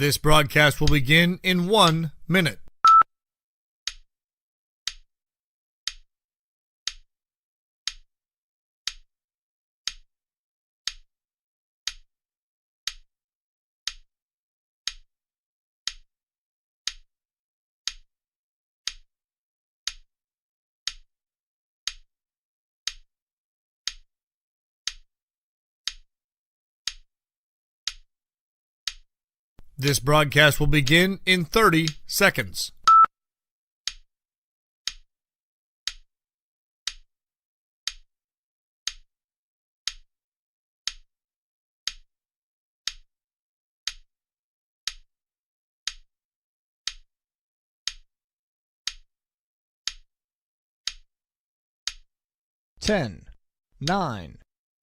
This broadcast will begin in 1 minute. This broadcast will begin in 30 seconds. Ten, 9,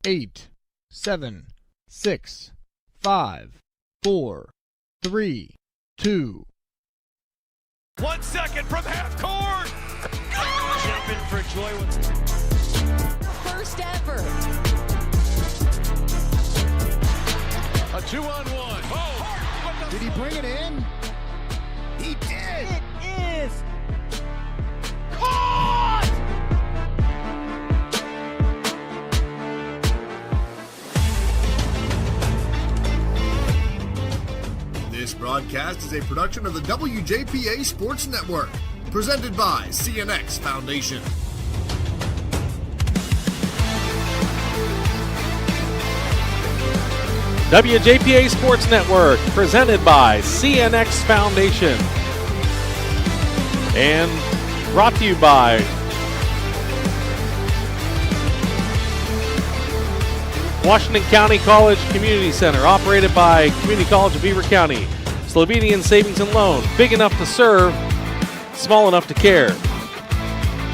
8, 7, 6, 5, 4, 3, 2. 1 second from half court. Jumping for joy. First ever. A 2-on-1. Oh, Did he bring it in? he did. It is. Caught. This broadcast is a production of the WJPA Sports Network, presented by CNX Foundation. WJPA Sports Network, presented by CNX Foundation. And brought to you by Washington County College Community Center, operated by Community College of Beaver County. Slovenian Savings and Loan, big enough to serve, small enough to care.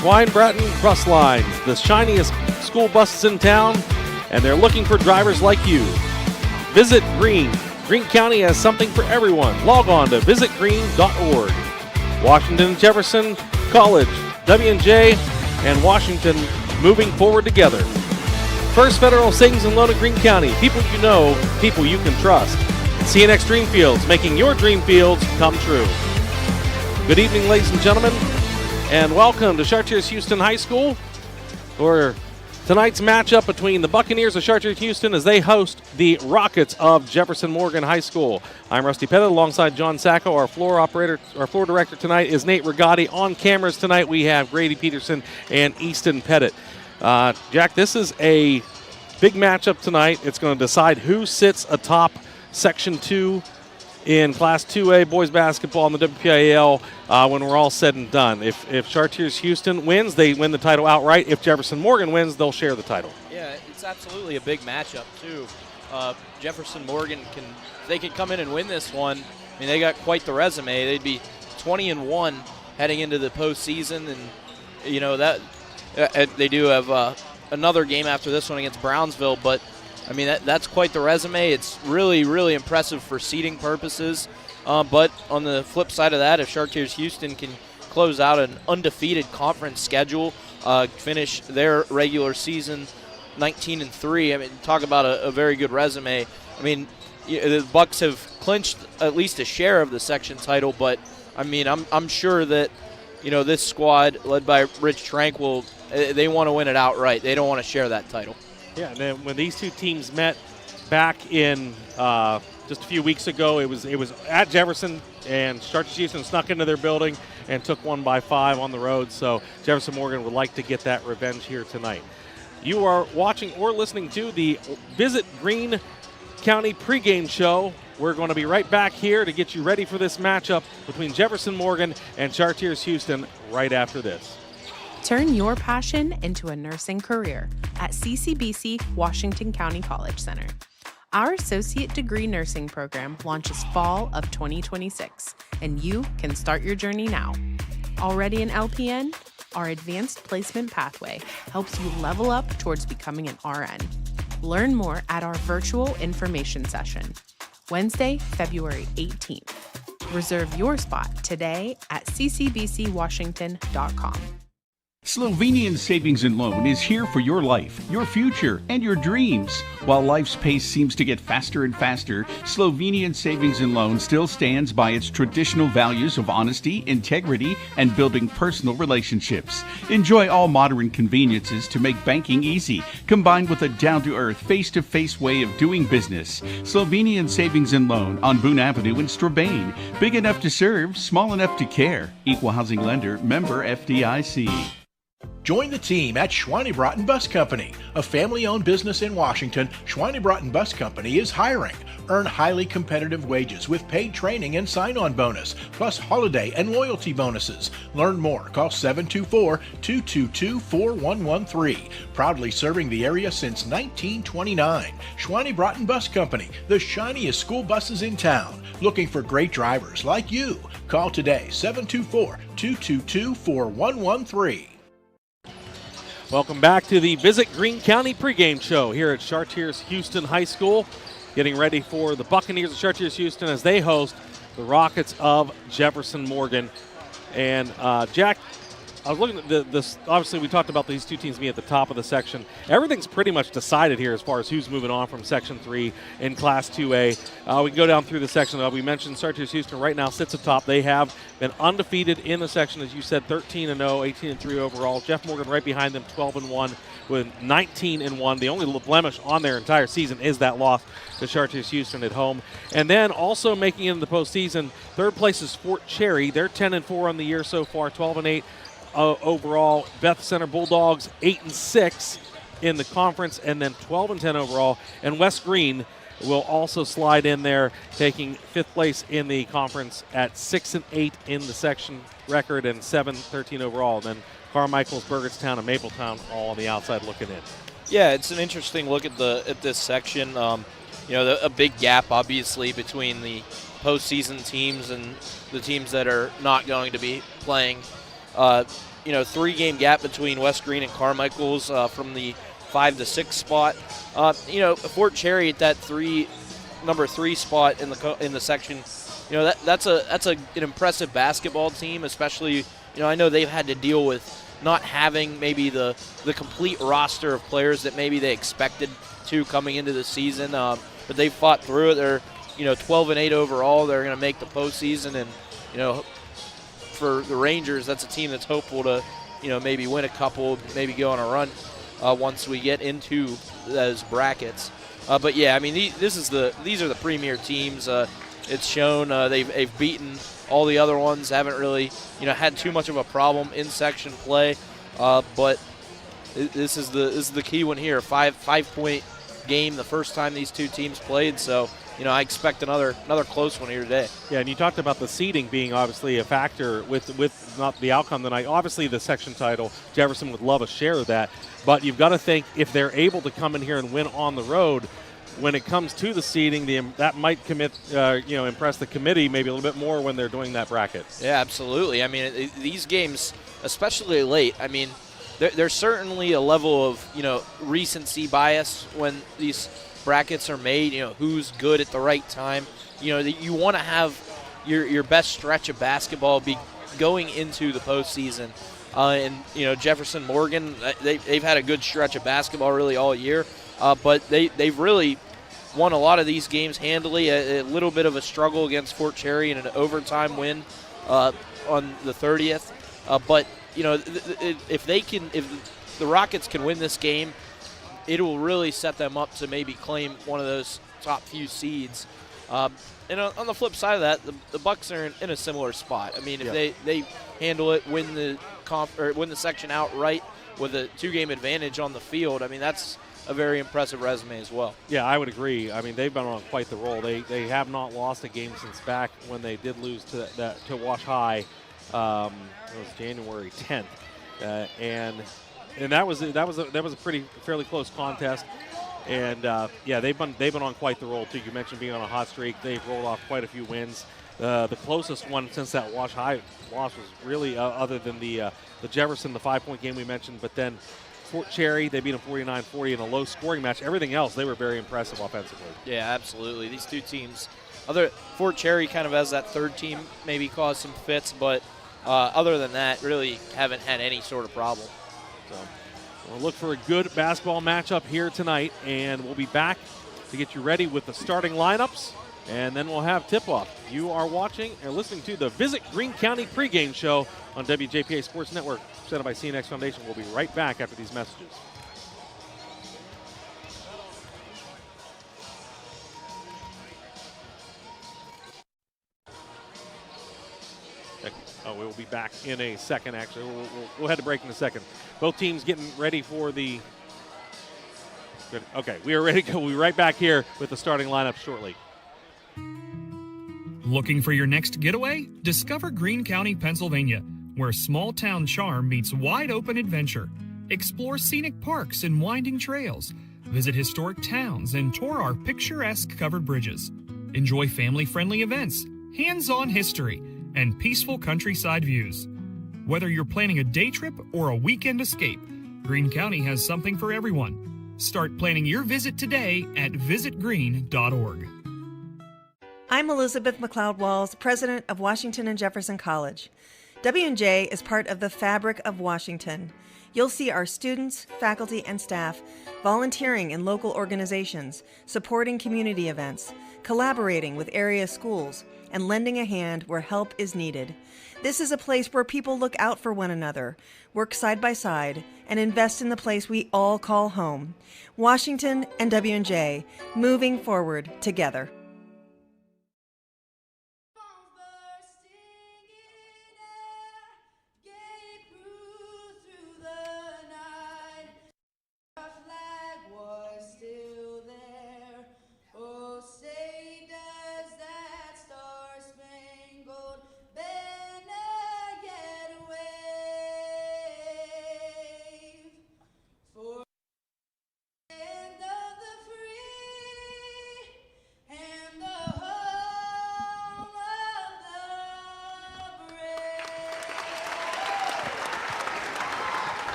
Schwein-Bratton Bus Lines, the shiniest school buses in town, and they're looking for drivers like you. Visit Green. Green County has something for everyone. Log on to visitgreen.org. Washington and Jefferson College, W&J, and Washington moving forward together. First Federal Savings and Loan of Greene County. People you know, people you can trust. CNX Dream Fields, making your dream fields come true. Good evening, ladies and gentlemen, and welcome to Chartiers-Houston High School for tonight's matchup between the Buccaneers of Chartiers-Houston as they host the Rockets of Jefferson-Morgan High School. I'm Rusty Pettit alongside John Sacco. Our floor director tonight is Nate Rigotti. On cameras tonight we have Grady Peterson and Easton Pettit. Jack, this is a big matchup tonight. It's going to decide who sits atop Section 2 in Class 2A boys basketball in the WPIAL when we're all said and done. If Chartiers-Houston wins, they win the title outright. If Jefferson-Morgan wins, they'll share the title. Yeah, it's absolutely a big matchup, too. Jefferson-Morgan, they could come in and win this one. I mean, they got quite the resume. They'd be 20-1 heading into the postseason, and, you know, that they do have another game after this one against Brownsville, but I mean, that's quite the resume. It's really, really impressive for seeding purposes. But on the flip side of that, if Chartiers-Houston can close out an undefeated conference schedule, finish their regular season 19-3, I mean, talk about a very good resume. I mean, the Bucks have clinched at least a share of the section title, but I mean, I'm sure that, you know, this squad led by Rich Tranquil, they want to win it outright. They don't want to share that title. Yeah, and then when these two teams met back in just a few weeks ago, it was at Jefferson, and Chartiers-Houston snuck into their building and took one by 5 on the road. So Jefferson-Morgan would like to get that revenge here tonight. You are watching or listening to the Visit Greene County pregame show. We're going to be right back here to get you ready for this matchup between Jefferson-Morgan and Chartiers-Houston right after this. Turn your passion into a nursing career at CCBC Washington County College Center. Our associate degree nursing program launches fall of 2026, and you can start your journey now. Already an LPN? Our advanced placement pathway helps you level up towards becoming an RN. Learn more at our virtual information session, Wednesday, February 18th. Reserve your spot today at ccbcwashington.com. Slovenian Savings and Loan is here for your life, your future, and your dreams. While life's pace seems to get faster and faster, Slovenian Savings and Loan still stands by its traditional values of honesty, integrity, and building personal relationships. Enjoy all modern conveniences to make banking easy, combined with a down-to-earth, face-to-face way of doing business. Slovenian Savings and Loan on Boone Avenue in Strabane. Big enough to serve, small enough to care. Equal housing lender, member FDIC. Join the team at Schweinebraten Bus Company, a family-owned business in Washington. Schweinebraten Bus Company is hiring. Earn highly competitive wages with paid training and sign-on bonus, plus holiday and loyalty bonuses. Learn more. Call 724-222-4113. Proudly serving the area since 1929. Schweinebraten Bus Company, the shiniest school buses in town. Looking for great drivers like you. Call today, 724-222-4113. Welcome back to the Visit Greene County pregame show here at Chartiers-Houston High School. Getting ready for the Buccaneers of Chartiers-Houston as they host the Rockets of Jefferson-Morgan. And Jack, I was looking at this. Obviously, we talked about these two teams being at the top of the section. Everything's pretty much decided here as far as who's moving on from Section 3 in Class 2A. We can go down through the section. We mentioned Chartiers-Houston right now sits atop. They have been undefeated in the section, as you said, 13-0, 18-3 overall. Jeff Morgan right behind them, 12-1 with 19-1. The only blemish on their entire season is that loss to Chartiers-Houston at home. And then also making it in the postseason, third place is Fort Cherry. They're 10-4 on the year so far, 12-8. Overall. Beth Center Bulldogs 8-6 in the conference, and then 12-10 overall. And West Greene will also slide in there, taking fifth place in the conference at 6-8 in the section record and 7-13 overall. And then Carmichael's, Burgettstown, and Mapletown all on the outside looking in. Yeah, it's an interesting look at this section. A big gap obviously between the postseason teams and the teams that are not going to be playing. 3-game gap between West Greene and Carmichael's from the 5 to 6 spot. Fort Cherry at that number 3 spot in the section. That's an impressive basketball team, especially. I know they've had to deal with not having maybe the complete roster of players that maybe they expected to coming into the season, but they fought through it. They're 12-8 overall. They're going to make the postseason, and for the Rangers, that's a team that's hopeful to, maybe win a couple, maybe go on a run once we get into those brackets. But yeah, I mean, these are the premier teams. It's shown they've beaten all the other ones. Haven't really, had too much of a problem in section play. But this is the key one here. 5-point game the first time these two teams played. So. I expect another close one here today. Yeah, and you talked about the seeding being obviously a factor with not the outcome tonight. Obviously, the section title, Jefferson would love a share of that. But you've got to think if they're able to come in here and win on the road, when it comes to the seeding, that might impress the committee maybe a little bit more when they're doing that bracket. Yeah, absolutely. I mean, these games, especially late, I mean, there's certainly a level of recency bias when these brackets are made, who's good at the right time. You want to have your best stretch of basketball be going into the postseason. And Jefferson-Morgan, they've had a good stretch of basketball really all year, but they've really won a lot of these games handily. A little bit of a struggle against Fort Cherry and an overtime win on the 30th. But if the Rockets can win this game, it will really set them up to maybe claim one of those top few seeds. And on the flip side of that, the Bucks are in a similar spot. I mean, if they handle it, win the section outright with a 2-game advantage on the field, I mean, that's a very impressive resume as well. Yeah, I would agree. I mean, they've been on quite the roll. They have not lost a game since back when they did lose to Wash High. It was January 10th, and that was a fairly close contest. And they've been on quite the roll too. You mentioned being on a hot streak. They've rolled off quite a few wins. The closest one since that Wash High loss was really other than the Jefferson, the 5-point game we mentioned, but then Fort Cherry, they beat them 49-40 in a low-scoring match. Everything else, they were very impressive offensively. Yeah, absolutely. These two teams, Fort Cherry kind of as that third team maybe caused some fits, but other than that, really haven't had any sort of problem. So we'll look for a good basketball matchup here tonight, and we'll be back to get you ready with the starting lineups, and then we'll have tip-off. You are watching and listening to the Visit Greene County pregame show on WJPA Sports Network, presented by CNX Foundation. We'll be right back after these messages. Oh, we'll be back in a second, actually. We'll head to break in a second. Both teams getting ready for the... Good. Okay, we are ready to go. We'll be right back here with the starting lineup shortly. Looking for your next getaway? Discover Greene County, Pennsylvania, where small-town charm meets wide-open adventure. Explore scenic parks and winding trails. Visit historic towns and tour our picturesque covered bridges. Enjoy family-friendly events, hands-on history, and peaceful countryside views. Whether you're planning a day trip or a weekend escape, Greene County has something for everyone. Start planning your visit today at visitgreene.org. I'm Elizabeth McLeod-Walls, president of Washington and Jefferson College. W&J is part of the fabric of Washington. You'll see our students, faculty, and staff volunteering in local organizations, supporting community events, collaborating with area schools, and lending a hand where help is needed. This is a place where people look out for one another, work side by side, and invest in the place we all call home. Washington and W&J, moving forward together.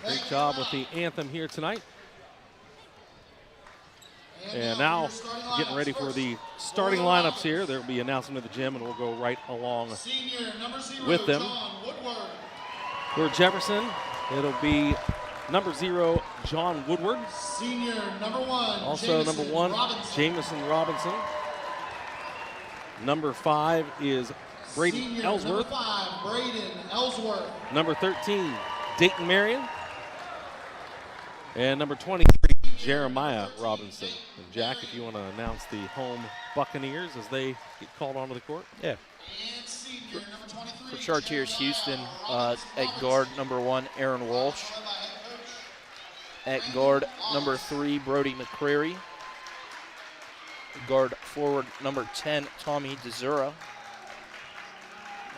Great job with the anthem here tonight. And now getting ready for the starting lineups here. There will be announced into the gym, and we'll go right along with them. For Jefferson, it'll be number 0, John Woodward. Senior number 1. Also number 1, Jamison Robinson. Number 5 is Braden Senior Ellsworth. Number 5, Braden Ellsworth. Number 13, Dayton Marion. And number 23, Jeremiah Robinson. And Jack, if you want to announce the home Buccaneers as they get called onto the court. Yeah. For Chartiers-Houston, at guard, number 1, Aaron Walsh. At guard, number 3, Brody McCrary. Guard forward, number 10, Tommy DeZura.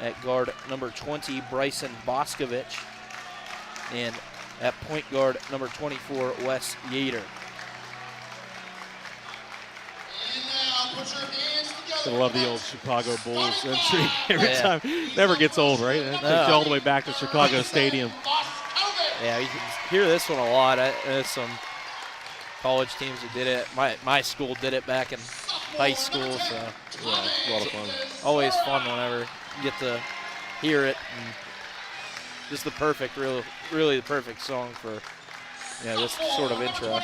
At guard, number 20, Bryson Boscovich. And at point guard, number 24, Wes Yater. I love the old Chicago Bulls entry every time. Never gets old, right? It takes you all the way back to Chicago Stadium. Yeah, you can hear this one a lot. There's some college teams that did it. My school did it back in high school, so yeah, it's a lot of fun. Always fun whenever you get to hear it. And just the perfect, really the perfect song for this sort of intro. All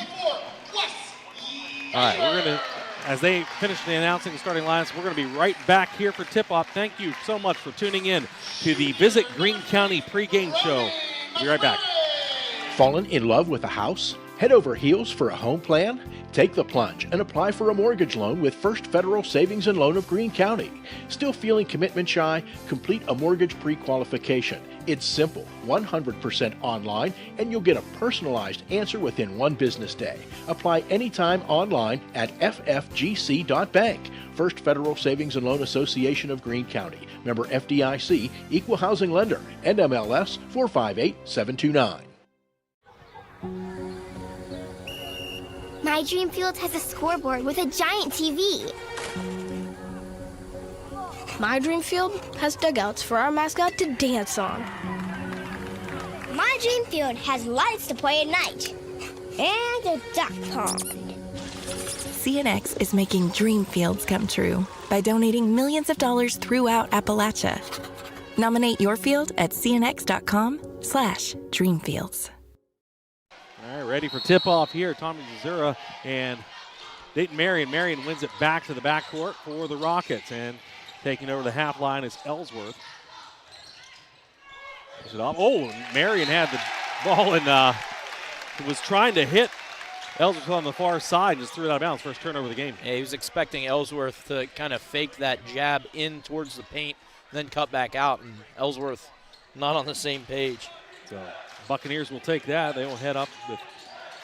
right, we're going to, as they finish the announcing the starting lineups, we're going to be right back here for tip-off. Thank you so much for tuning in to the Visit Greene County pregame show. We'll be right back. Fallen in love with a house? Head over heels for a home plan? Take the plunge and apply for a mortgage loan with First Federal Savings and Loan of Greene County. Still feeling commitment shy? Complete a mortgage pre-qualification. It's simple, 100% online, and you'll get a personalized answer within 1 business day. Apply anytime online at ffgc.bank. First Federal Savings and Loan Association of Greene County. Member FDIC, Equal Housing Lender, NMLS 458729. My dream field has a scoreboard with a giant TV. My dream field has dugouts for our mascot to dance on. My dream field has lights to play at night. And a duck pond. CNX is making dream fields come true by donating millions of dollars throughout Appalachia. Nominate your field at cnx.com/dreamfields. All right, ready for tip-off here. Tommy Zazura and Dayton Marion. Marion wins it back to the backcourt for the Rockets. And taking over the half line is Ellsworth. Oh, Marion had the ball and was trying to hit Ellsworth on the far side and just threw it out of bounds. First turnover of the game. Yeah, he was expecting Ellsworth to kind of fake that jab in towards the paint, then cut back out, and Ellsworth not on the same page. So Buccaneers will take that. They will head up with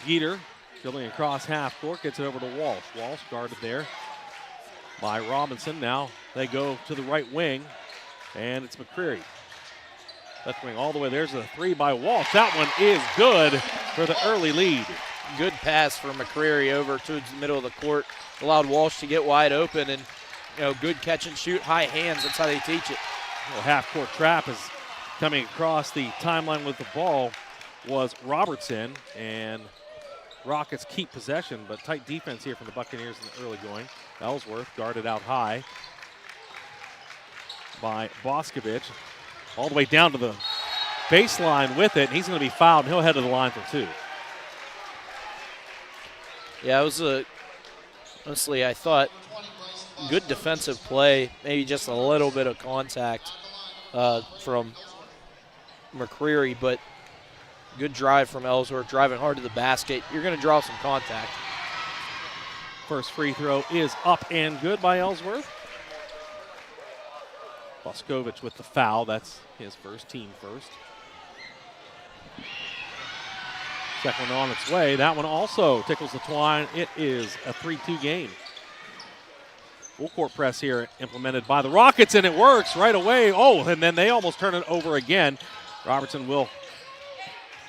Geeter dribbling across half court, gets it over to Walsh. Walsh guarded there by Robinson. Now they go to the right wing, and it's McCreary. Left wing all the way. There's a three by Walsh. That one is good for the early lead. Good pass for McCreary over towards the middle of the court. Allowed Walsh to get wide open, and good catch and shoot, high hands. That's how they teach it. Well, half-court trap is coming across the timeline with the ball was Robertson, and Rockets keep possession, but tight defense here from the Buccaneers in the early going. Ellsworth guarded out high by Boscovich. All the way down to the baseline with it. He's going to be fouled, and he'll head to the line for two. Yeah, it was honestly, I thought, good defensive play, maybe just a little bit of contact from McCreary, but good drive from Ellsworth, driving hard to the basket. You're going to draw some contact. First free throw is up and good by Ellsworth. Boscovich with the foul. That's his first, team first. Second one on its way. That one also tickles the twine. It is a 3-2 game. Full court press here implemented by the Rockets, and it works right away. Oh, and then they almost turn it over again. Robertson will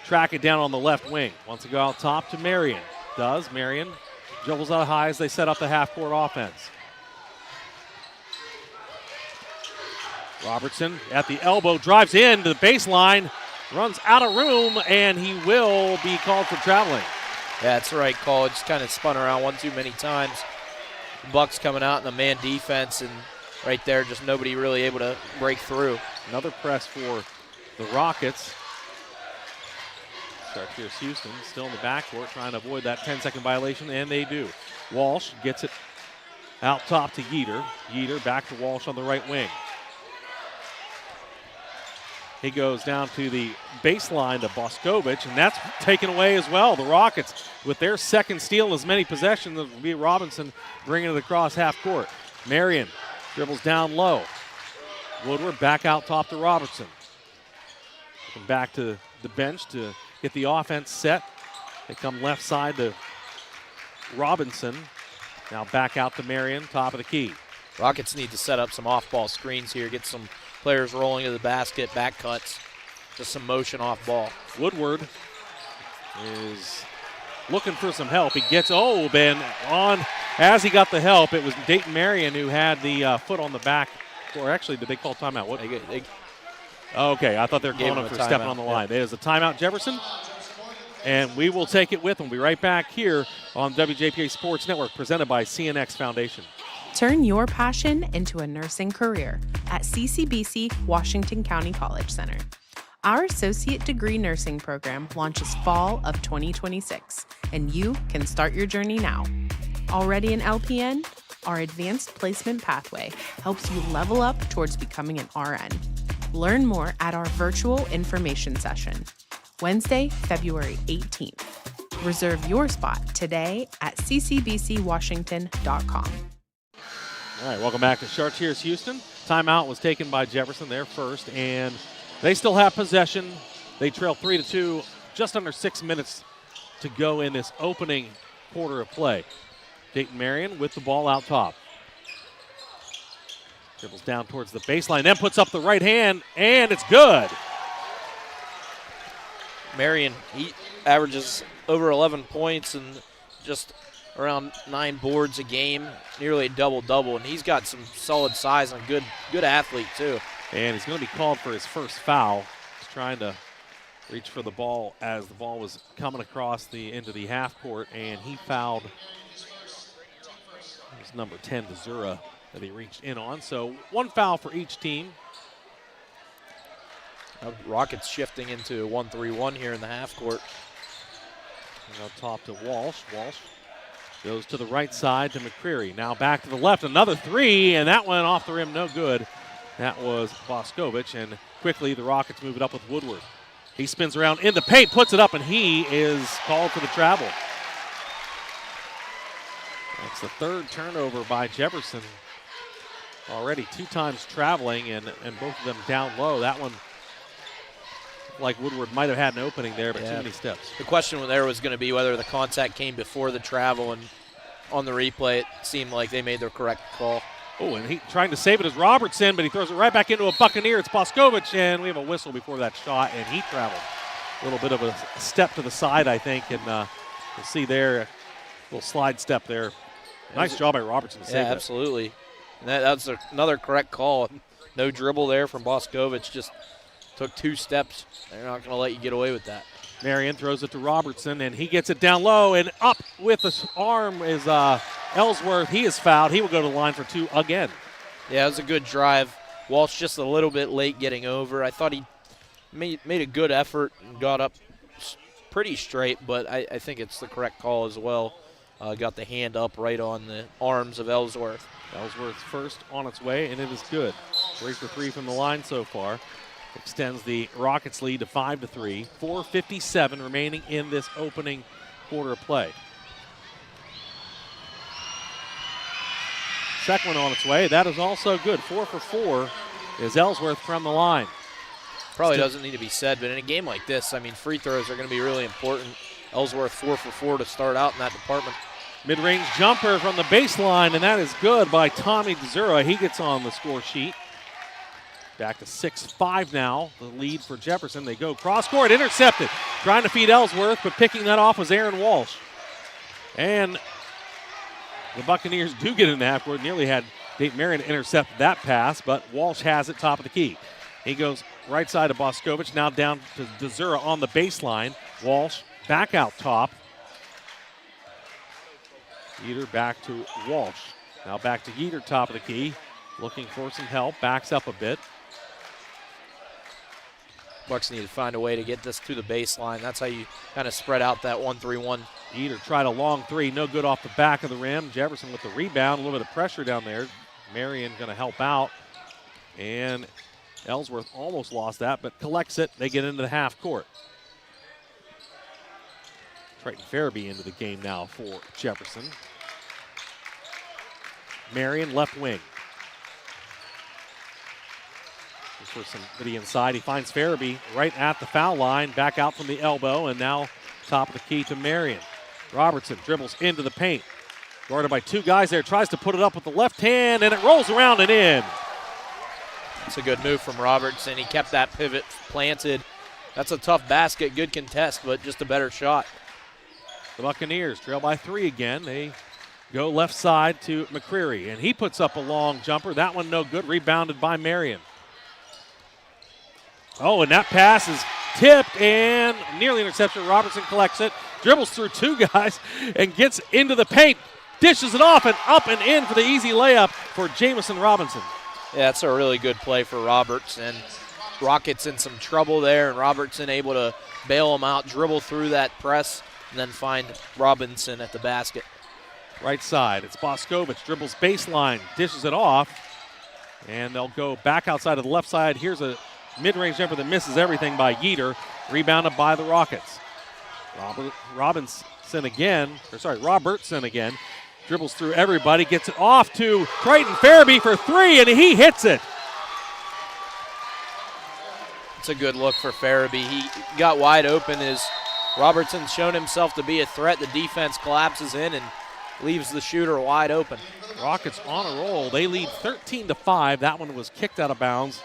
track it down on the left wing. Wants to go out top to Marion. Does. Marion dribbles out high as they set up the half-court offense. Robertson at the elbow, drives in to the baseline, runs out of room, and he will be called for traveling. Yeah, that's the right call. Just kind of spun around one too many times. Bucks coming out in the man defense, and right there, just nobody really able to break through. Another press for the Rockets. Chartiers-Houston still in the backcourt, trying to avoid that 10-second violation, and they do. Walsh gets it out top to Yeater. Yeater back to Walsh on the right wing. He goes down to the baseline to Boscovich, and that's taken away as well. The Rockets, with their second steal, as many possessions, will be Robinson bringing it across half court. Marion dribbles down low. Woodward back out top to Robertson. Come back to the bench to get the offense set. They come left side to Robinson. Now back out to Marion, top of the key. Rockets need to set up some off-ball screens here, get some players rolling to the basket, back cuts, just some motion off ball. Woodward is looking for some help. He gets, Ben, on as he got the help. It was Dayton Marion who had the foot on the back. Or actually, did they call timeout? What? Okay, I thought they were calling him for stepping on the line. It is a timeout, Jefferson. And we will take it with them. We'll be right back here on WJPA Sports Network, presented by CNX Foundation. Turn your passion into a nursing career at CCBC Washington County College Center. Our associate degree nursing program launches fall of 2026, and you can start your journey now. Already an LPN? Our advanced placement pathway helps you level up towards becoming an RN. Learn more at our virtual information session, Wednesday, February 18th. Reserve your spot today at ccbcwashington.com. All right, welcome back to Chartiers-Houston. Timeout was taken by Jefferson there first, and they still have possession. They trail 3-2, just under 6 minutes to go in this opening quarter of play. Dayton Marion with the ball out top. Dribbles down towards the baseline, then puts up the right hand, and it's good. Marion, he averages over 11 points and just around 9 boards a game, nearly a double-double, and he's got some solid size and a good athlete too. And he's going to be called for his first foul. He's trying to reach for the ball as the ball was coming across into the half court, and he fouled was number 10, Zura, that he reached in on. So 1 foul for each team. Rockets shifting into 1-3-1 here in the half court. Now top to Walsh. Walsh goes to the right side to McCreary. Now back to the left, another three, and that went off the rim, no good. That was Boscovich, and quickly the Rockets move it up with Woodward. He spins around in the paint, puts it up, and he is called for the travel. That's the 3rd turnover by Jefferson. Already 2 times traveling, and both of them down low. That one, like Woodward might have had an opening there, but too many steps. The question there was going to be whether the contact came before the travel, and on the replay it seemed like they made the correct call. Oh, and he trying to save it is Robertson, but he throws it right back into a Buccaneer. It's Boscovich, and we have a whistle before that shot, and he traveled. A little bit of a step to the side, I think, and you'll see there, a little slide step there. Nice job by Robertson to save that. Absolutely. And that's another correct call. No dribble there from Boscovich, just took 2 steps. They're not going to let you get away with that. Marion throws it to Robertson, and he gets it down low, and up with his arm is Ellsworth. He is fouled. He will go to the line for 2 again. Yeah, it was a good drive. Walsh just a little bit late getting over. I thought he made a good effort and got up pretty straight, but I think it's the correct call as well. Got the hand up right on the arms of Ellsworth. Ellsworth first on its way, and it is good. 3 for 3 from the line so far. Extends the Rockets lead to 5-3. 4:57 remaining in this opening quarter of play. Second one on its way. That is also good. 4 for 4 is Ellsworth from the line. Probably doesn't need to be said, but in a game like this, I mean, free throws are going to be really important. Ellsworth 4 for 4 to start out in that department. Mid-range jumper from the baseline, and that is good by Tommy Dzura. He gets on the score sheet. Back to 6-5 now, the lead for Jefferson. They go cross-court, intercepted. Trying to feed Ellsworth, but picking that off was Aaron Walsh. And the Buccaneers do get in the half court. Nearly had Nate Marion intercept that pass, but Walsh has it top of the key. He goes right side to Boscovich, now down to Dzura on the baseline. Walsh back out top. Yeater back to Walsh. Now back to Yeater, top of the key. Looking for some help, backs up a bit. Bucks need to find a way to get this to the baseline. That's how you kind of spread out that 1-3-1. Yeater tried a long 3, no good off the back of the rim. Jefferson with the rebound, a little bit of pressure down there. Marion going to help out. And Ellsworth almost lost that, but collects it. They get into the half court. Triton Farabee into the game now for Jefferson. Marion left wing. For some to the inside. He finds Farabee right at the foul line, back out from the elbow, and now top of the key to Marion. Robertson dribbles into the paint. Guarded by 2 guys there, tries to put it up with the left hand, and it rolls around and in. It's a good move from Robertson. He kept that pivot planted. That's a tough basket, good contest, but just a better shot. The Buccaneers trail by 3 again. They go left side to McCreary, and he puts up a long jumper. That one no good, rebounded by Marion. Oh, and that pass is tipped and nearly intercepted. Robertson collects it, dribbles through 2 guys, and gets into the paint. Dishes it off and up and in for the easy layup for Jamison Robinson. Yeah, that's a really good play for Robertson. Rockets in some trouble there, and Robertson able to bail him out, dribble through that press, and then find Robinson at the basket. Right side, it's Boscovich, dribbles baseline, dishes it off, and they'll go back outside of the left side. Here's a mid-range jumper that misses everything by Yeater, rebounded by the Rockets. Robertson again, dribbles through everybody, gets it off to Triton Farabee for 3, and he hits it. It's a good look for Farabee. He got wide open as Robertson's shown himself to be a threat. The defense collapses in and leaves the shooter wide open. Rockets on a roll. They lead 13-5. That one was kicked out of bounds.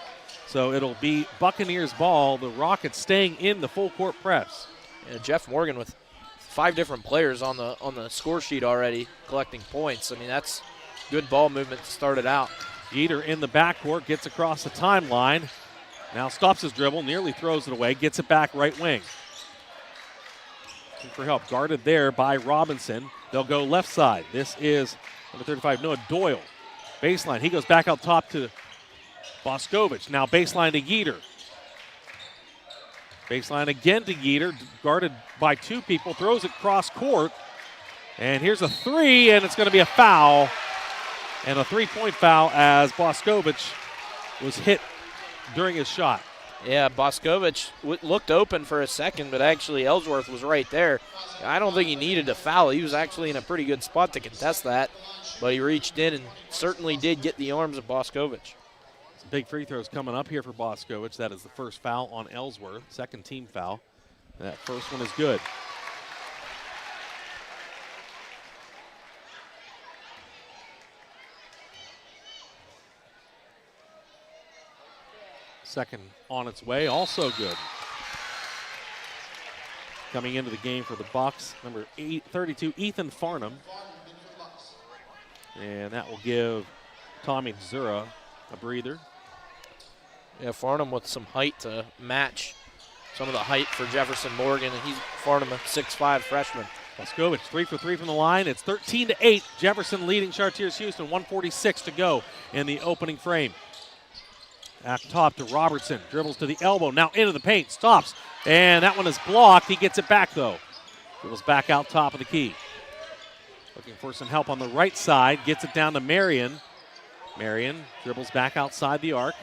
So it'll be Buccaneers ball. The Rockets staying in the full court press. Jeff Morgan with 5 different players on the score sheet already collecting points. I mean, that's good ball movement to start it out. Yeater in the backcourt, gets across the timeline. Now stops his dribble, nearly throws it away, gets it back right wing. looking for help. Guarded there by Robinson. They'll go left side. This is number 35, Noah Doyle. Baseline. He goes back out top to Boscovich. Now baseline to Yeater. Baseline again to Yeater. Guarded by two people. Throws it cross court. And here's a three, and it's going to be a foul. And a three-point foul as Boscovich was hit during his shot. Yeah, Boscovich looked open for a second, but actually Ellsworth was right there. I don't think he needed a foul. He was actually in a pretty good spot to contest that, but he reached in and certainly did get the arms of Boscovich. Some big free throws coming up here for Boscovich. That is the first foul on Ellsworth, second team foul. And that first one is good. Second on its way, also good. Coming into the game for the Bucks, number 32, Ethan Farnham. And that will give Tommy Zura a breather. Yeah, Farnham with some height to match some of the height for Jefferson-Morgan, and he's Farnham, a 6'5" freshman. Boscovich 3 for 3 from the line. It's 13-8. Jefferson leading Chartiers-Houston, 1:46 to go in the opening frame. Back top to Robertson, dribbles to the elbow, now into the paint, stops, and that one is blocked. He gets it back though. Dribbles back out top of the key. Looking for some help on the right side, gets it down to Marion. Marion dribbles back outside the arc.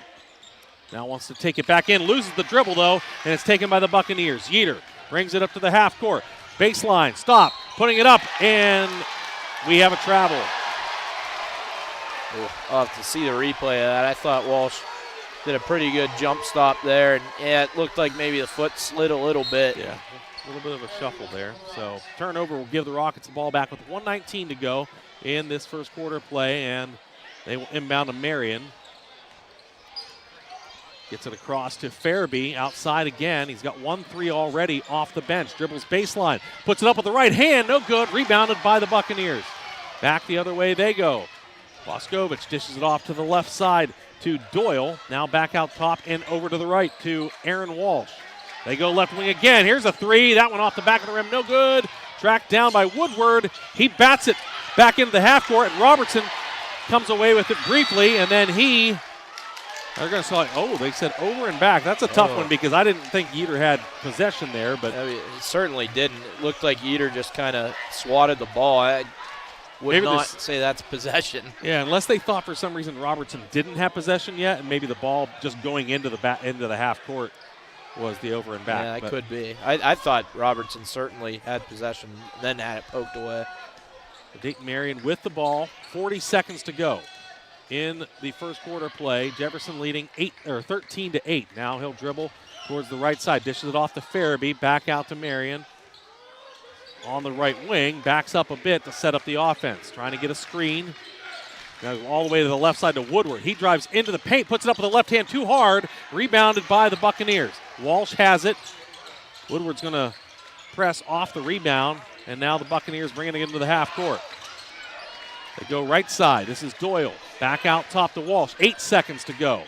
Now wants to take it back in, loses the dribble though, and it's taken by the Buccaneers. Yeater brings it up to the half court. Baseline, stop, putting it up, and we have a travel. I'll have to see the replay of that. I thought Walsh did a pretty good jump stop there, and yeah, it looked like maybe the foot slid a little bit. Yeah, a little bit of a shuffle there. So turnover will give the Rockets the ball back with 1:19 to go in this first quarter play, and they will inbound to Marion. Gets it across to Farabee, outside again. He's got 1-3 already off the bench. Dribbles baseline, puts it up with the right hand, no good. Rebounded by the Buccaneers. Back the other way they go. Boscovich dishes it off to the left side to Doyle. Now back out top and over to the right to Aaron Walsh. They go left wing again. Here's a three. That one off the back of the rim. No good. Tracked down by Woodward. He bats it back into the half court, and Robertson comes away with it briefly, and then they're going to say, they said over and back. That's a tough one because I didn't think Yeater had possession there. But I mean, he certainly didn't. It looked like Yeater just kind of swatted the ball. I would not say that's possession. Yeah, unless they thought for some reason Robertson didn't have possession yet, and maybe the ball just going into the half court was the over and back. Yeah, that could be. I thought Robertson certainly had possession, then had it poked away. Dayton Marion with the ball, 40 seconds to go in the first quarter play. Jefferson leading 13-8. Now he'll dribble towards the right side, dishes it off to Farabee, back out to Marion. On the right wing, backs up a bit to set up the offense. Trying to get a screen. Now all the way to the left side to Woodward. He drives into the paint, puts it up with the left hand too hard. Rebounded by the Buccaneers. Walsh has it. Woodward's going to press off the rebound, and now the Buccaneers bringing it into the half court. They go right side. This is Doyle. Back out top to Walsh. 8 seconds to go.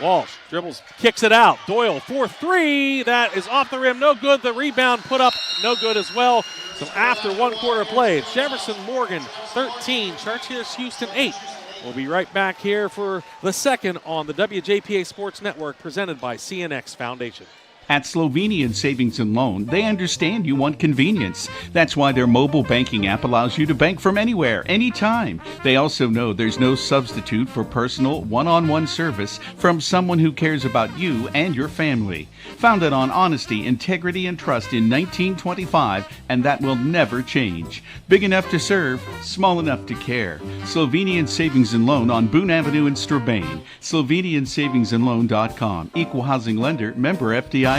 Walsh dribbles, kicks it out. Doyle for three. That is off the rim. No good. The rebound put up. No good as well. So after one quarter play, it's Jefferson-Morgan 13, Chartiers-Houston 8. We'll be right back here for the second on the WJPA Sports Network presented by CNX Foundation. At Slovenian Savings and Loan, they understand you want convenience. That's why their mobile banking app allows you to bank from anywhere, anytime. They also know there's no substitute for personal, one-on-one service from someone who cares about you and your family. Founded on honesty, integrity, and trust in 1925, and that will never change. Big enough to serve, small enough to care. Slovenian Savings and Loan on Boone Avenue in Strabane. SlovenianSavingsandLoan.com. Equal housing lender, member FDIC.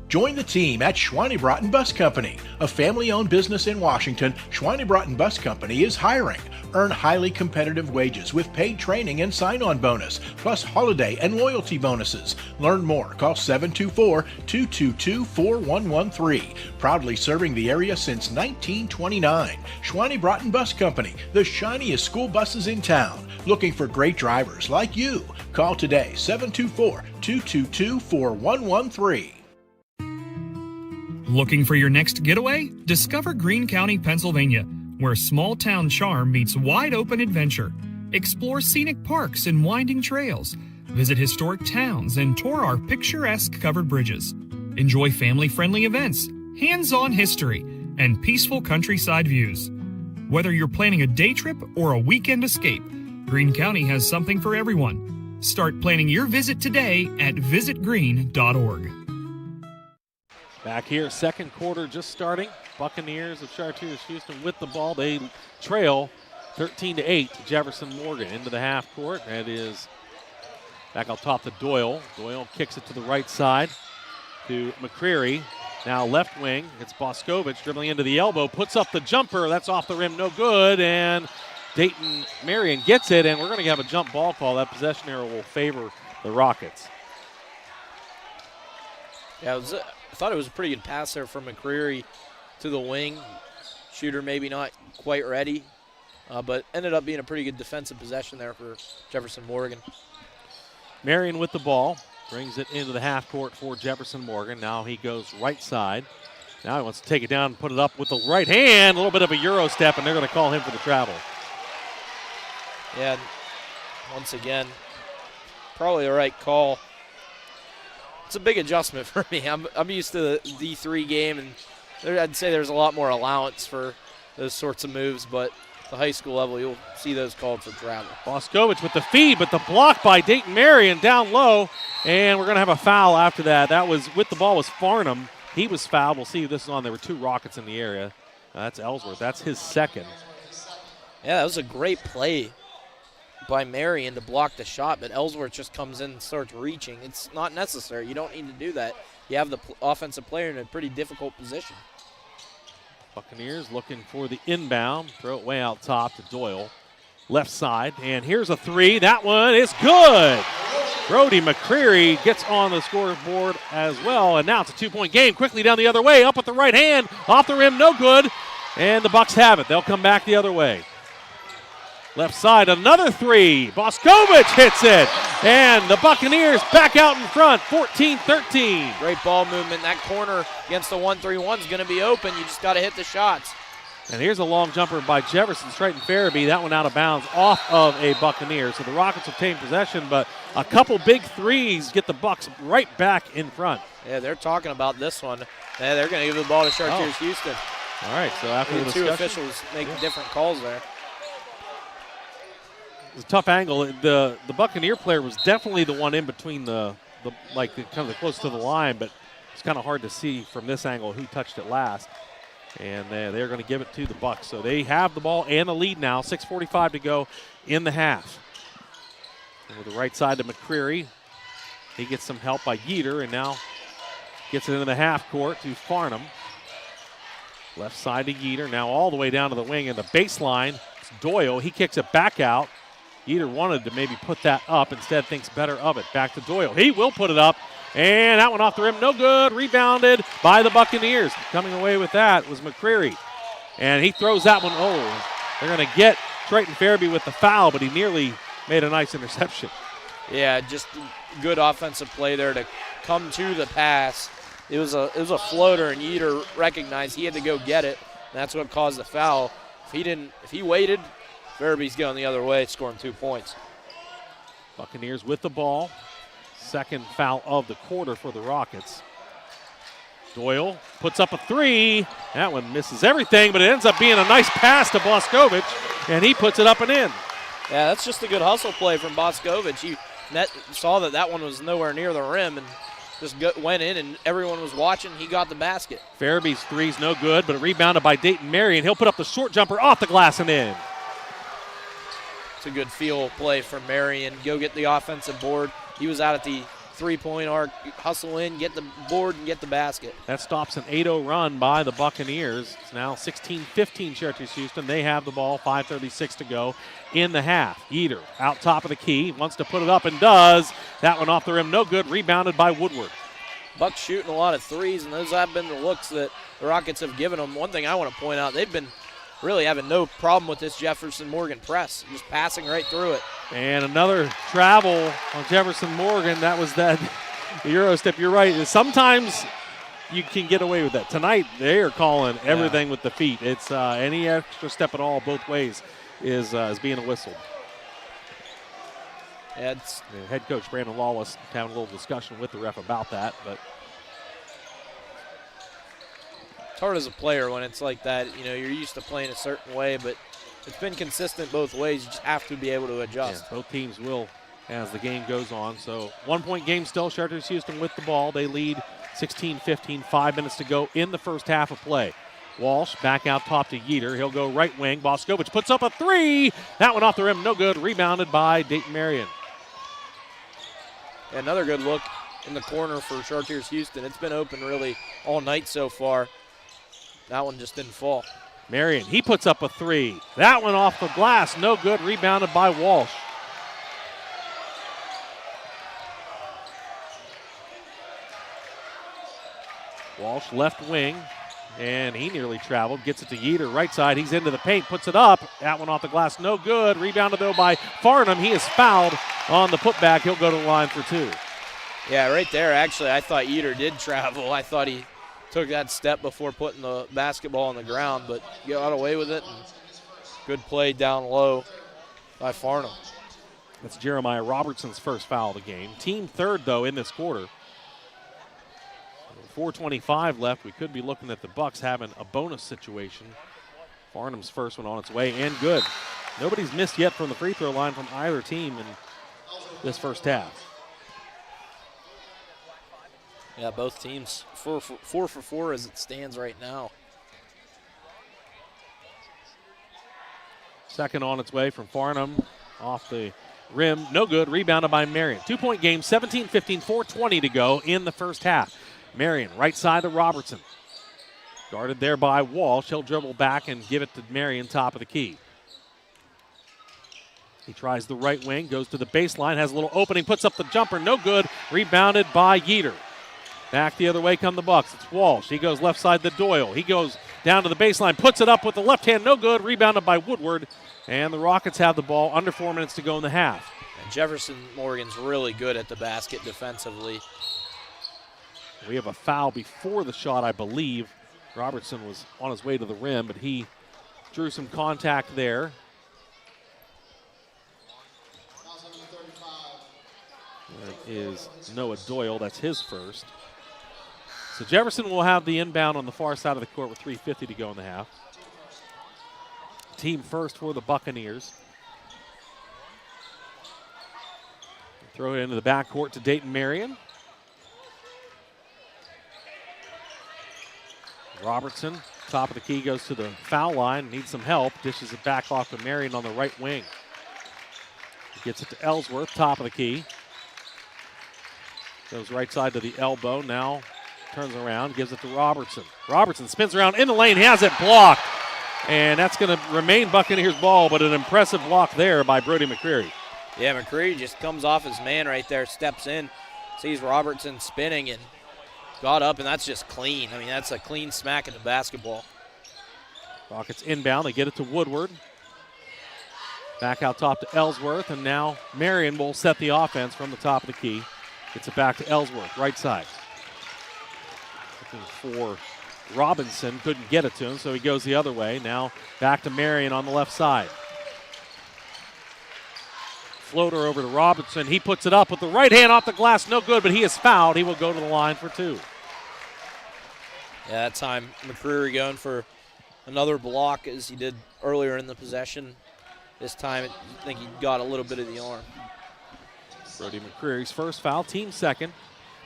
Join the team at Schweinebraten Bus Company, a family-owned business in Washington. Schweinebraten Bus Company is hiring. Earn highly competitive wages with paid training and sign-on bonus, plus holiday and loyalty bonuses. Learn more. Call 724-222-4113. Proudly serving the area since 1929. Schweinebraten Bus Company, the shiniest school buses in town. Looking for great drivers like you. Call today, 724-222-4113. Looking for your next getaway? Discover Greene County, Pennsylvania, where small-town charm meets wide-open adventure. Explore scenic parks and winding trails. Visit historic towns and tour our picturesque covered bridges. Enjoy family-friendly events, hands-on history, and peaceful countryside views. Whether you're planning a day trip or a weekend escape, Greene County has something for everyone. Start planning your visit today at visitgreene.org. Back here, second quarter just starting. Buccaneers of Chartiers-Houston with the ball. They trail 13-8 to Jefferson-Morgan into the half court. That is back up top to Doyle. Doyle kicks it to the right side to McCreary. Now left wing. It's Boscovich dribbling into the elbow. Puts up the jumper. That's off the rim. No good. And Dayton Marion gets it. And we're going to have a jump ball call. That possession arrow will favor the Rockets. Yeah, I thought it was a pretty good pass there from McCreary to the wing. Shooter maybe not quite ready, but ended up being a pretty good defensive possession there for Jefferson-Morgan. Marion with the ball. Brings it into the half court for Jefferson-Morgan. Now he goes right side. Now he wants to take it down and put it up with the right hand. A little bit of a Euro step, and they're going to call him for the travel. Yeah, once again, probably the right call. It's a big adjustment for me. I'm used to the D3 game, and I'd say there's a lot more allowance for those sorts of moves, but the high school level, you'll see those called for travel. Boscovich with the feed, but the block by Dayton Marion down low, and we're going to have a foul after that. That was, with the ball was Farnham. He was fouled. We'll see if this is on. There were two Rockets in the area. That's Ellsworth. That's his second. Yeah, that was a great play by Marion to block the shot, but Ellsworth just comes in and starts reaching. It's not necessary. You don't need to do that. You have the offensive player in a pretty difficult position. Buccaneers looking for the inbound. Throw it way out top to Doyle. Left side, and here's a three. That one is good. Brody McCreary gets on the scoreboard as well, and now it's a two-point game. Quickly down the other way, up with the right hand, off the rim, no good. And the Bucks have it. They'll come back the other way. Left side, another three. Boscovich hits it. And the Buccaneers back out in front, 14-13. Great ball movement. That corner against the 1-3-1 is going to be open. You just got to hit the shots. And here's a long jumper by Jefferson, straight and Farabee. That one out of bounds off of a Buccaneer. So the Rockets obtain possession, but a couple big threes get the Bucks right back in front. Yeah, they're talking about this one. Yeah, they're going to give the ball to Chartiers-Houston. All right, so after the two officials make different calls there. It's a tough angle. The Buccaneer player was definitely the one in between the kind of close to the line, but it's kind of hard to see from this angle who touched it last. And they're going to give it to the Bucks. So they have the ball and the lead now. 6:45 to go in the half. Over the right side to McCreary. He gets some help by Yeater and now gets it into the half court to Farnham. Left side to Yeater. Now all the way down to the wing and the baseline. It's Doyle. He kicks it back out. Yeater wanted to maybe put that up. Instead thinks better of it. Back to Doyle. He will put it up. And that one off the rim, no good. Rebounded by the Buccaneers. Coming away with that was McCreary. And he throws that one. Oh, they're going to get Triton Farabee with the foul, but he nearly made a nice interception. Yeah, just good offensive play there to come to the pass. It was a floater, and Yeater recognized he had to go get it. And that's what caused the foul. If he waited, Farabee's going the other way, scoring 2 points. Buccaneers with the ball. Second foul of the quarter for the Rockets. Doyle puts up a three. That one misses everything, but it ends up being a nice pass to Boscovich, and he puts it up and in. Yeah, that's just a good hustle play from Boscovich. He saw that one was nowhere near the rim and just went in, and everyone was watching. He got the basket. Farabee's three's no good, but rebounded by Dayton Marion. He'll put up the short jumper off the glass and in. It's a good feel play from Marion. Go get the offensive board. He was out at the three-point arc, hustle in, get the board, and get the basket. That stops an 8-0 run by the Buccaneers. It's now 16-15 Chartiers-Houston. They have the ball, 5:36 to go in the half. Yeater out top of the key, wants to put it up and does. That one off the rim, no good, rebounded by Woodward. Bucks shooting a lot of threes, and those have been the looks that the Rockets have given them. One thing I want to point out, they've been really having no problem with this Jefferson-Morgan press, just passing right through it. And another travel on Jefferson-Morgan. That was that Euro step. You're right. Sometimes you can get away with that. Tonight, they are calling everything with the feet. It's any extra step at all both ways is being whistled. Yeah, the head coach Brandon Lawless having a little discussion with the ref about that, but it's hard as a player when it's like that. You know, you're used to playing a certain way, but it's been consistent both ways. You just have to be able to adjust. Yeah, both teams will as the game goes on. So 1-point game still, Chartiers-Houston with the ball. They lead 16-15, 5 minutes to go in the first half of play. Walsh back out top to Yeater. He'll go right wing. Boscovich puts up a three. That one off the rim, no good. Rebounded by Dayton Marion. Another good look in the corner for Chartiers-Houston. It's been open really all night so far. That one just didn't fall. Marion, he puts up a three. That one off the glass, no good. Rebounded by Walsh. Walsh left wing, and he nearly traveled. Gets it to Yeater, right side. He's into the paint, puts it up. That one off the glass, no good. Rebounded, though, by Farnham. He is fouled on the putback. He'll go to the line for two. Yeah, right there, actually, I thought Yeater did travel. I thought he took that step before putting the basketball on the ground, but got away with it. And good play down low by Farnham. That's Jeremiah Robertson's first foul of the game. Team third, though, in this quarter. 4:25 left. We could be looking at the Bucks having a bonus situation. Farnham's first one on its way, and good. Nobody's missed yet from the free throw line from either team in this first half. Yeah, both teams 4 for 4 as it stands right now. Second on its way from Farnham off the rim. No good. Rebounded by Marion. 2-point game, 17-15, 4:20 to go in the first half. Marion, right side to Robertson. Guarded there by Walsh. He'll dribble back and give it to Marion, top of the key. He tries the right wing, goes to the baseline, has a little opening, puts up the jumper, no good. Rebounded by Yeater. Back the other way come the Bucks. It's Walsh. He goes left side to Doyle. He goes down to the baseline, puts it up with the left hand, no good. Rebounded by Woodward. And the Rockets have the ball, under 4 minutes to go in the half. And Jefferson-Morgan's really good at the basket defensively. We have a foul before the shot, I believe. Robertson was on his way to the rim, but he drew some contact there. That is Noah Doyle. That's his first. So Jefferson will have the inbound on the far side of the court with 3:50 to go in the half. Team first for the Buccaneers. Throw it into the backcourt to Dayton Marion. Robertson, top of the key, goes to the foul line, needs some help, dishes it back off to Marion on the right wing. He gets it to Ellsworth, top of the key. Goes right side to the elbow, now turns around, gives it to Robertson. Robertson spins around in the lane, he has it blocked. And that's going to remain Buccaneers ball, but an impressive block there by Brody McCreary. Yeah, McCreary just comes off his man right there, steps in, sees Robertson spinning, and got up, and that's just clean. I mean, that's a clean smack at the basketball. Rockets inbound. They get it to Woodward. Back out top to Ellsworth, and now Marion will set the offense from the top of the key. Gets it back to Ellsworth, right side. Looking for Robinson, couldn't get it to him, so he goes the other way. Now back to Marion on the left side. Floater over to Robinson. He puts it up with the right hand off the glass. No good, but he is fouled. He will go to the line for two. Yeah, that time McCreary going for another block as he did earlier in the possession. This time I think he got a little bit of the arm. Brody McCreary's first foul, team second.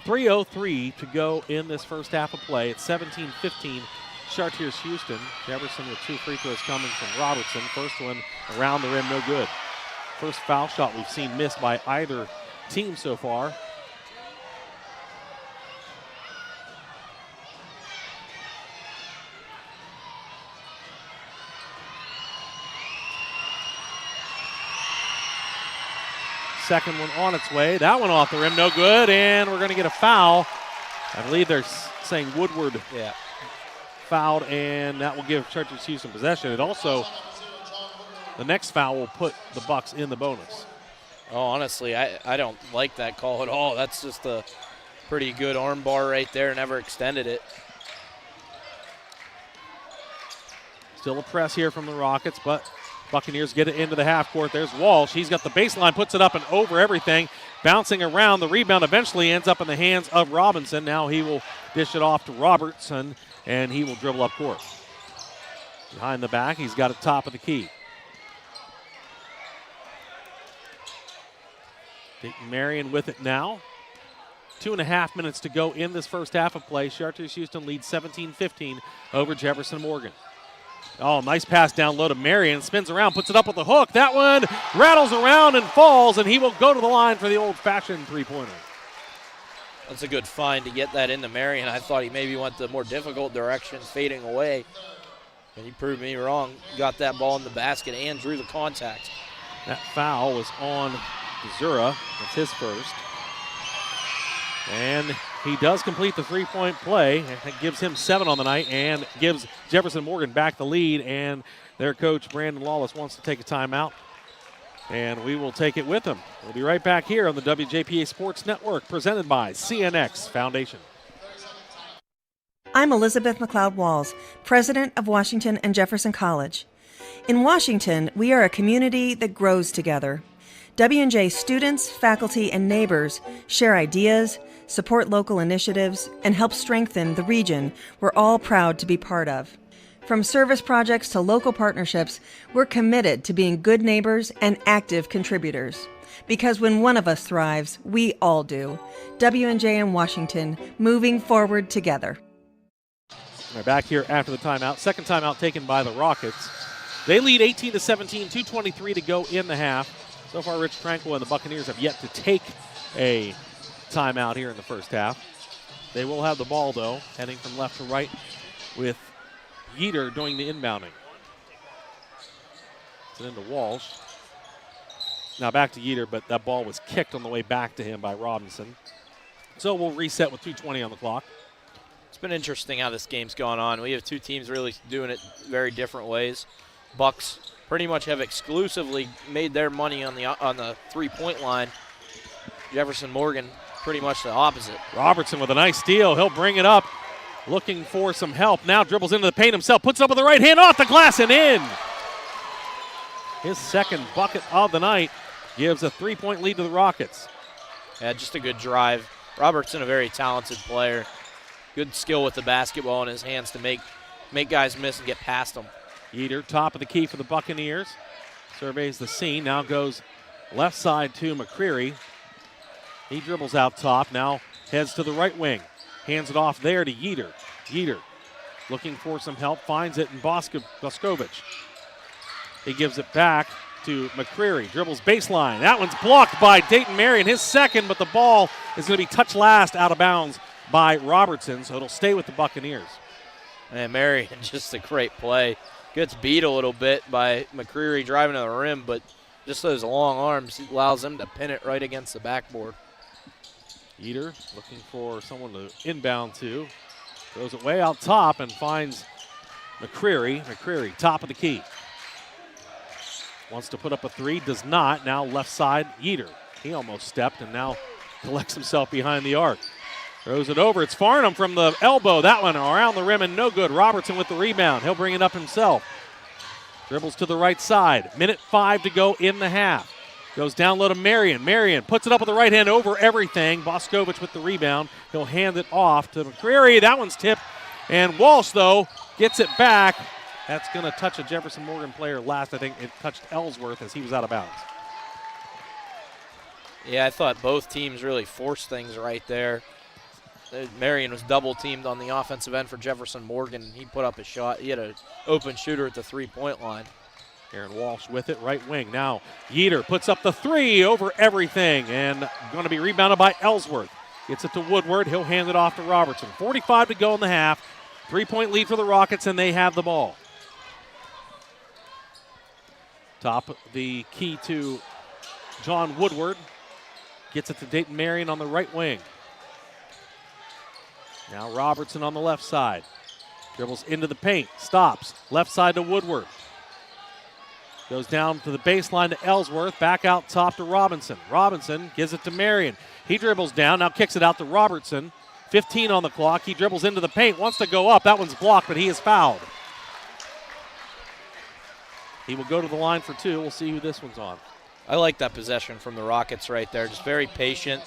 3:03 to go in this first half of play. It's 17-15 Chartiers-Houston. Jefferson with 2 free throws coming from Robertson. First one around the rim, no good. First foul shot we've seen missed by either team so far. Second one on its way. That one off the rim, no good, and we're going to get a foul. I believe they're saying Woodward fouled, and that will give Chartiers-Houston possession. It also, the next foul will put the Bucks in the bonus. Oh, honestly, I don't like that call at all. That's just a Pretty good arm bar right there, never extended it. Still a press here from the Rockets, but Buccaneers get it into the half court. There's Walsh. He's got the baseline, puts it up and over everything. Bouncing around. The rebound eventually ends up in the hands of Robinson. Now he will dish it off to Robertson, and he will dribble up court. Behind the back, he's got it top of the key. Dayton Marion with it now. 2.5 minutes to go in this first half of play. Chartiers-Houston leads 17-15 over Jefferson-Morgan. Oh, nice pass down low to Marion. Spins around, puts it up with a hook. That one rattles around and falls, and he will go to the line for the old-fashioned three-pointer. That's a good find to get that into Marion. I thought he maybe went the more difficult direction, fading away. And he proved me wrong. Got that ball in the basket and drew the contact. That foul was on Zura. That's his first. And he does complete the three-point play. It gives him 7 on the night and gives Jefferson-Morgan back the lead. And their coach, Brandon Lawless, wants to take a timeout. And we will take it with him. We'll be right back here on the WJPA Sports Network, presented by CNX Foundation. I'm Elizabeth McLeod-Walls, president of Washington and Jefferson College. In Washington, we are a community that grows together. W&J students, faculty, and neighbors share ideas, support local initiatives, and help strengthen the region we're all proud to be part of. From service projects to local partnerships, we're committed to being good neighbors and active contributors. Because when one of us thrives, we all do. W&J and Washington, moving forward together. We're back here after the timeout. Second timeout taken by the Rockets. They lead 18-17, 2:23 to go in the half. So far, Rich Tranquil and the Buccaneers have yet to take a timeout here in the first half. They will have the ball, though, heading from left to right with Yeater doing the inbounding. It's into Walsh. Now back to Yeater, but that ball was kicked on the way back to him by Robinson. So we'll reset with 2:20 on the clock. It's been interesting how this game's gone on. We have two teams really doing it very different ways. Bucks pretty much have exclusively made their money on the three-point line. Jefferson-Morgan pretty much the opposite. Robertson with a nice steal. He'll bring it up, looking for some help. Now dribbles into the paint himself, puts it up with the right hand, off the glass and in. His second bucket of the night gives a 3-point lead to the Rockets. Yeah, just a good drive. Robertson, a very talented player. Good skill with the basketball in his hands to make guys miss and get past them. Yeater, top of the key for the Buccaneers. Surveys the scene, now goes left side to McCreary. He dribbles out top, now heads to the right wing. Hands it off there to Yeater. Yeater looking for some help, finds it in Boscovich. He gives it back to McCreary, dribbles baseline. That one's blocked by Dayton Marion, his second, but the ball is going to be touched last out of bounds by Robertson, so it'll stay with the Buccaneers. And Marion, just a great play. Gets beat a little bit by McCreary driving to the rim, but just those long arms allows him to pin it right against the backboard. Yeater looking for someone to inbound to. Throws it way out top and finds McCreary. McCreary, top of the key. Wants to put up a three, does not. Now left side, Yeater. He almost stepped and now collects himself behind the arc. Throws it over. It's Farnham from the elbow. That one around the rim and no good. Robertson with the rebound. He'll bring it up himself. Dribbles to the right side. 1:05 to go in the half. Goes down low to Marion. Marion puts it up with the right hand over everything. Boscovich with the rebound. He'll hand it off to McCreary. That one's tipped. And Walsh, though, gets it back. That's going to touch a Jefferson-Morgan player last. I think it touched Ellsworth as he was out of bounds. Yeah, I thought both teams really forced things right there. Marion was double-teamed on the offensive end for Jefferson-Morgan. He put up a shot. He had an open shooter at the three-point line. Aaron Walsh with it, right wing. Now Yeater puts up the three over everything and going to be rebounded by Ellsworth. Gets it to Woodward. He'll hand it off to Robertson. 45 to go in the half. 3-point lead for the Rockets, and they have the ball. Top of the key to John Woodward. Gets it to Dayton Marion on the right wing. Now Robertson on the left side. Dribbles into the paint. Stops. Left side to Woodward. Goes down to the baseline to Ellsworth. Back out top to Robinson. Robinson gives it to Marion. He dribbles down. Now kicks it out to Robertson. 15 on the clock. He dribbles into the paint. Wants to go up. That one's blocked, but he is fouled. He will go to the line for 2. We'll see who this one's on. I like that possession from the Rockets right there. Just very patient.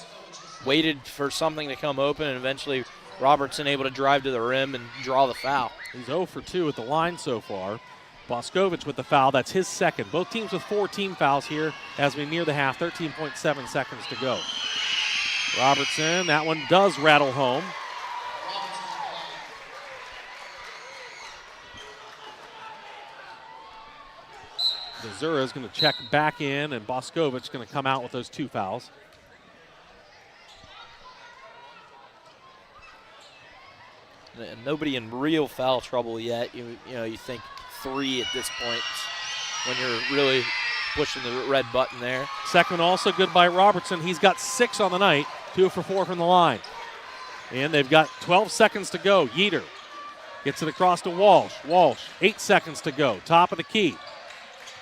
Waited for something to come open, and eventually Robertson able to drive to the rim and draw the foul. He's 0 for 2 at the line so far. Boscovich with the foul. That's his second. Both teams with 4 team fouls here as we near the half. 13.7 seconds to go. Robertson, that one does rattle home. Missouri is going to check back in, and Boscovich is going to come out with those 2 fouls. And nobody in real foul trouble yet. You think 3 at this point when you're really pushing the red button there. Second also good by Robertson. He's got 6 on the night, 2 for 4 from the line. And they've got 12 seconds to go. Yeater gets it across to Walsh. Walsh, 8 seconds to go. Top of the key.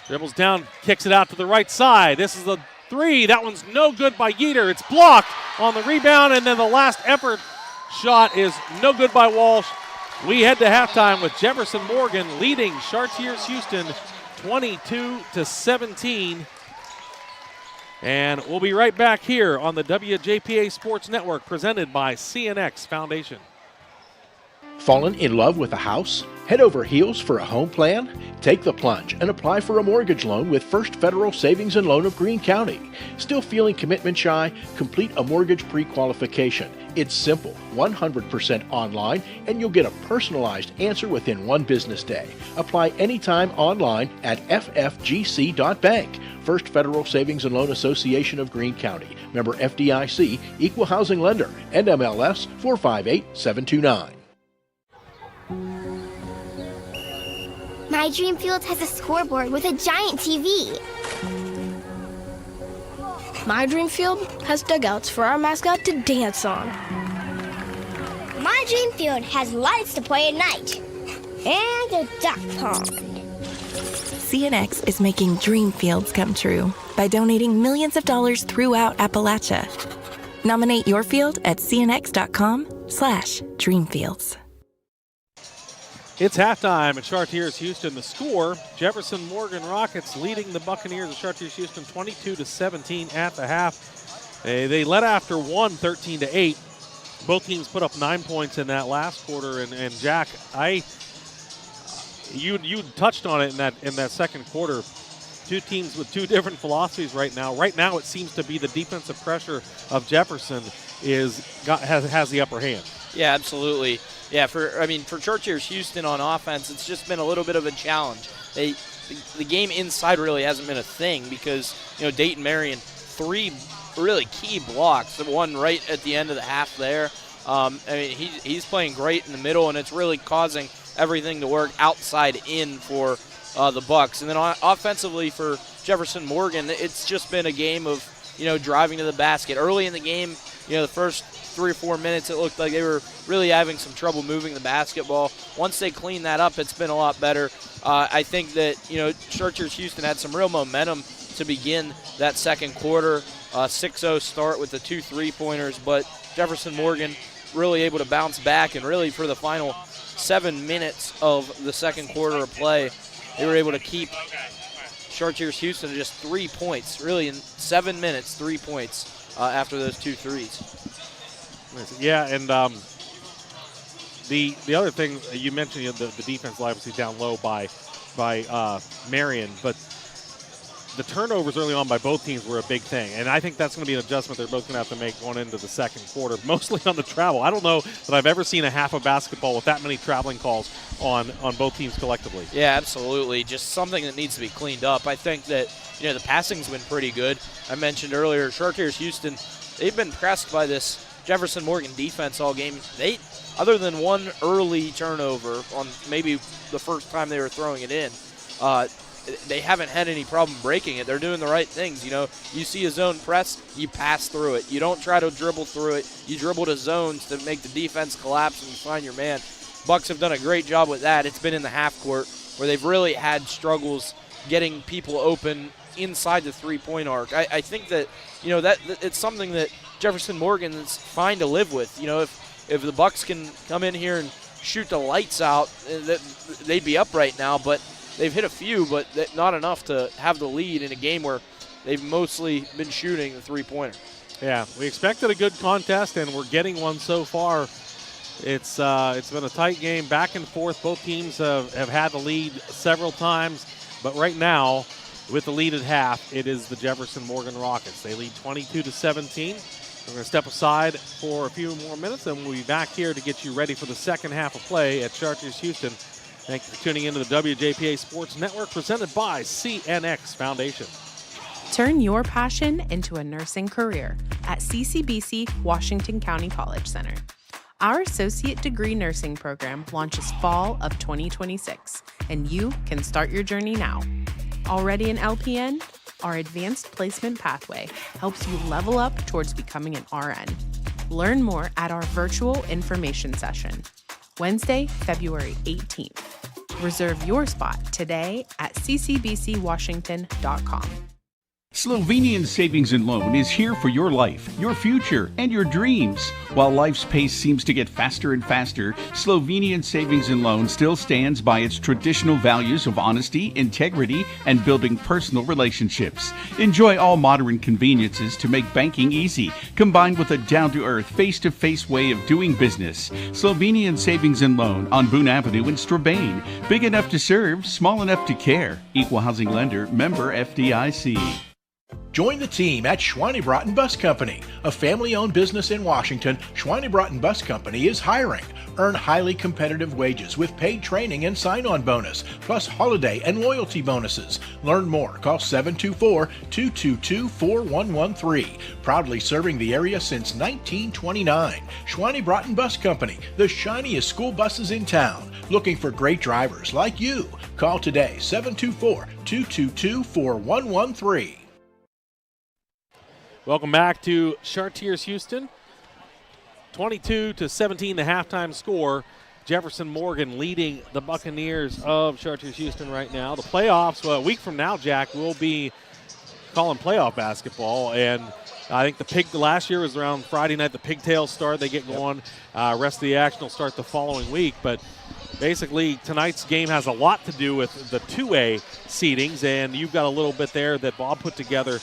Dribbles down, kicks it out to the right side. This is the 3. That one's no good by Yeater. It's blocked on the rebound, and then the last effort shot is no good by Walsh. We head to halftime with Jefferson-Morgan leading Chartiers-Houston 22-17. And we'll be right back here on the WJPA Sports Network presented by CNX Foundation. Fallen in love with a house? Head over heels for a home plan? Take the plunge and apply for a mortgage loan with First Federal Savings and Loan of Greene County. Still feeling commitment shy? Complete a mortgage pre-qualification. It's simple, 100% online, and you'll get a personalized answer within 1 business day. Apply anytime online at ffgc.bank. First Federal Savings and Loan Association of Greene County. Member FDIC, Equal Housing Lender, NMLS 458729. My dream field has a scoreboard with a giant TV. My dream field has dugouts for our mascot to dance on. My dream field has lights to play at night. And a duck pond. CNX is making dream fields come true by donating millions of dollars throughout Appalachia. Nominate your field at cnx.com/dreamfields. It's halftime at Chartiers-Houston. The score, Jefferson-Morgan Rockets leading the Buccaneers of Chartiers-Houston 22-17 at the half. They led after 1, 13-8. Both teams put up 9 points in that last quarter. And Jack, you touched on it in that second quarter. 2 teams with 2 different philosophies right now. Right now, it seems to be the defensive pressure of Jefferson has the upper hand. Yeah, absolutely. Yeah, for Chartiers-Houston on offense, it's just been a little bit of a challenge. The game inside really hasn't been a thing because, Dayton Marion, 3 really key blocks. The one right at the end of the half there. He's playing great in the middle, and it's really causing everything to work outside in for the Bucks. And then offensively for Jefferson-Morgan, it's just been a game of, driving to the basket. Early in the game, the first 3 or 4 minutes, it looked like they were really having some trouble moving the basketball. Once they cleaned that up, it's been a lot better. I think that, Chartiers-Houston had some real momentum to begin that second quarter. 6-0 start with the 2 3-pointers, but Jefferson-Morgan really able to bounce back, and really for the final 7 minutes of the second quarter of play, they were able to keep Chartiers-Houston to just 3 points. Really in 7 minutes, 3 points after those 2 threes. Yeah, and the other thing you mentioned, the defense obviously down low by Marion, but the turnovers early on by both teams were a big thing, and I think that's going to be an adjustment they're both going to have to make going into the second quarter, mostly on the travel. I don't know that I've ever seen a half of basketball with that many traveling calls on both teams collectively. Yeah, absolutely. Just something that needs to be cleaned up. I think that, the passing's been pretty good. I mentioned earlier, Chartiers-Houston, they've been pressed by this Jefferson-Morgan defense all game. They, other than one early turnover on maybe the first time they were throwing it in, they haven't had any problem breaking it. They're doing the right things. You see a zone press, you pass through it. You don't try to dribble through it. You dribble to zones to make the defense collapse and you find your man. Bucks have done a great job with that. It's been in the half court where they've really had struggles getting people open inside the three-point arc. I think that, that it's something that Jefferson-Morgan is fine to live with. If the Bucks can come in here and shoot the lights out, they'd be up right now, but they've hit a few, but not enough to have the lead in a game where they've mostly been shooting the three-pointer. Yeah, we expected a good contest, and we're getting one so far. It's been a tight game, back and forth. Both teams have had the lead several times, but right now, with the lead at half, it is the Jefferson-Morgan Rockets. They lead 22-17. We're going to step aside for a few more minutes, and we'll be back here to get you ready for the second half of play at Chartiers-Houston. Thank you for tuning into the WJPA Sports Network, presented by CNX Foundation. Turn your passion into a nursing career at CCBC Washington County College Center. Our associate degree nursing program launches fall of 2026, and you can start your journey now. Already an LPN? Our advanced placement pathway helps you level up towards becoming an RN. Learn more at our virtual information session, Wednesday, February 18th. Reserve your spot today at ccbcwashington.com. Slovenian Savings and Loan is here for your life, your future, and your dreams. While life's pace seems to get faster and faster, Slovenian Savings and Loan still stands by its traditional values of honesty, integrity, and building personal relationships. Enjoy all modern conveniences to make banking easy, combined with a down-to-earth, face-to-face way of doing business. Slovenian Savings and Loan on Boone Avenue in Strabane. Big enough to serve, small enough to care. Equal housing lender, member FDIC. Join the team at Schweinebraten Bus Company, a family-owned business in Washington. Schweinebraten Bus Company is hiring. Earn highly competitive wages with paid training and sign-on bonus, plus holiday and loyalty bonuses. Learn more. Call 724-222-4113. Proudly serving the area since 1929. Schweinebraten Bus Company, the shiniest school buses in town. Looking for great drivers like you. Call today, 724-222-4113. Welcome back to Chartiers-Houston. 22-17 the halftime score. Jefferson-Morgan leading the Buccaneers of Chartiers-Houston right now. The playoffs, well, a week from now, Jack, will be calling playoff basketball. And I think last year was around Friday night. The pigtails start. They get going. Rest of the action will start the following week. But basically, tonight's game has a lot to do with the 2A seedings. And you've got a little bit there that Bob put together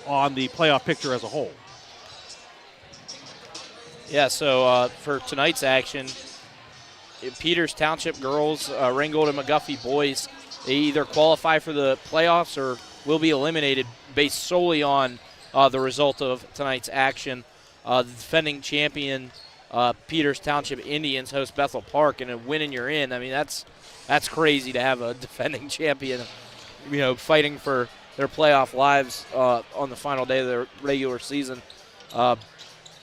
on the playoff picture as a whole. Yeah, so for tonight's action, Peters Township girls, Ringgold and McGuffey boys, they either qualify for the playoffs or will be eliminated based solely on the result of tonight's action. The defending champion, Peters Township Indians, host Bethel Park, and a win and you're in. I mean, that's crazy to have a defending champion, fighting for their playoff lives on the final day of their regular season.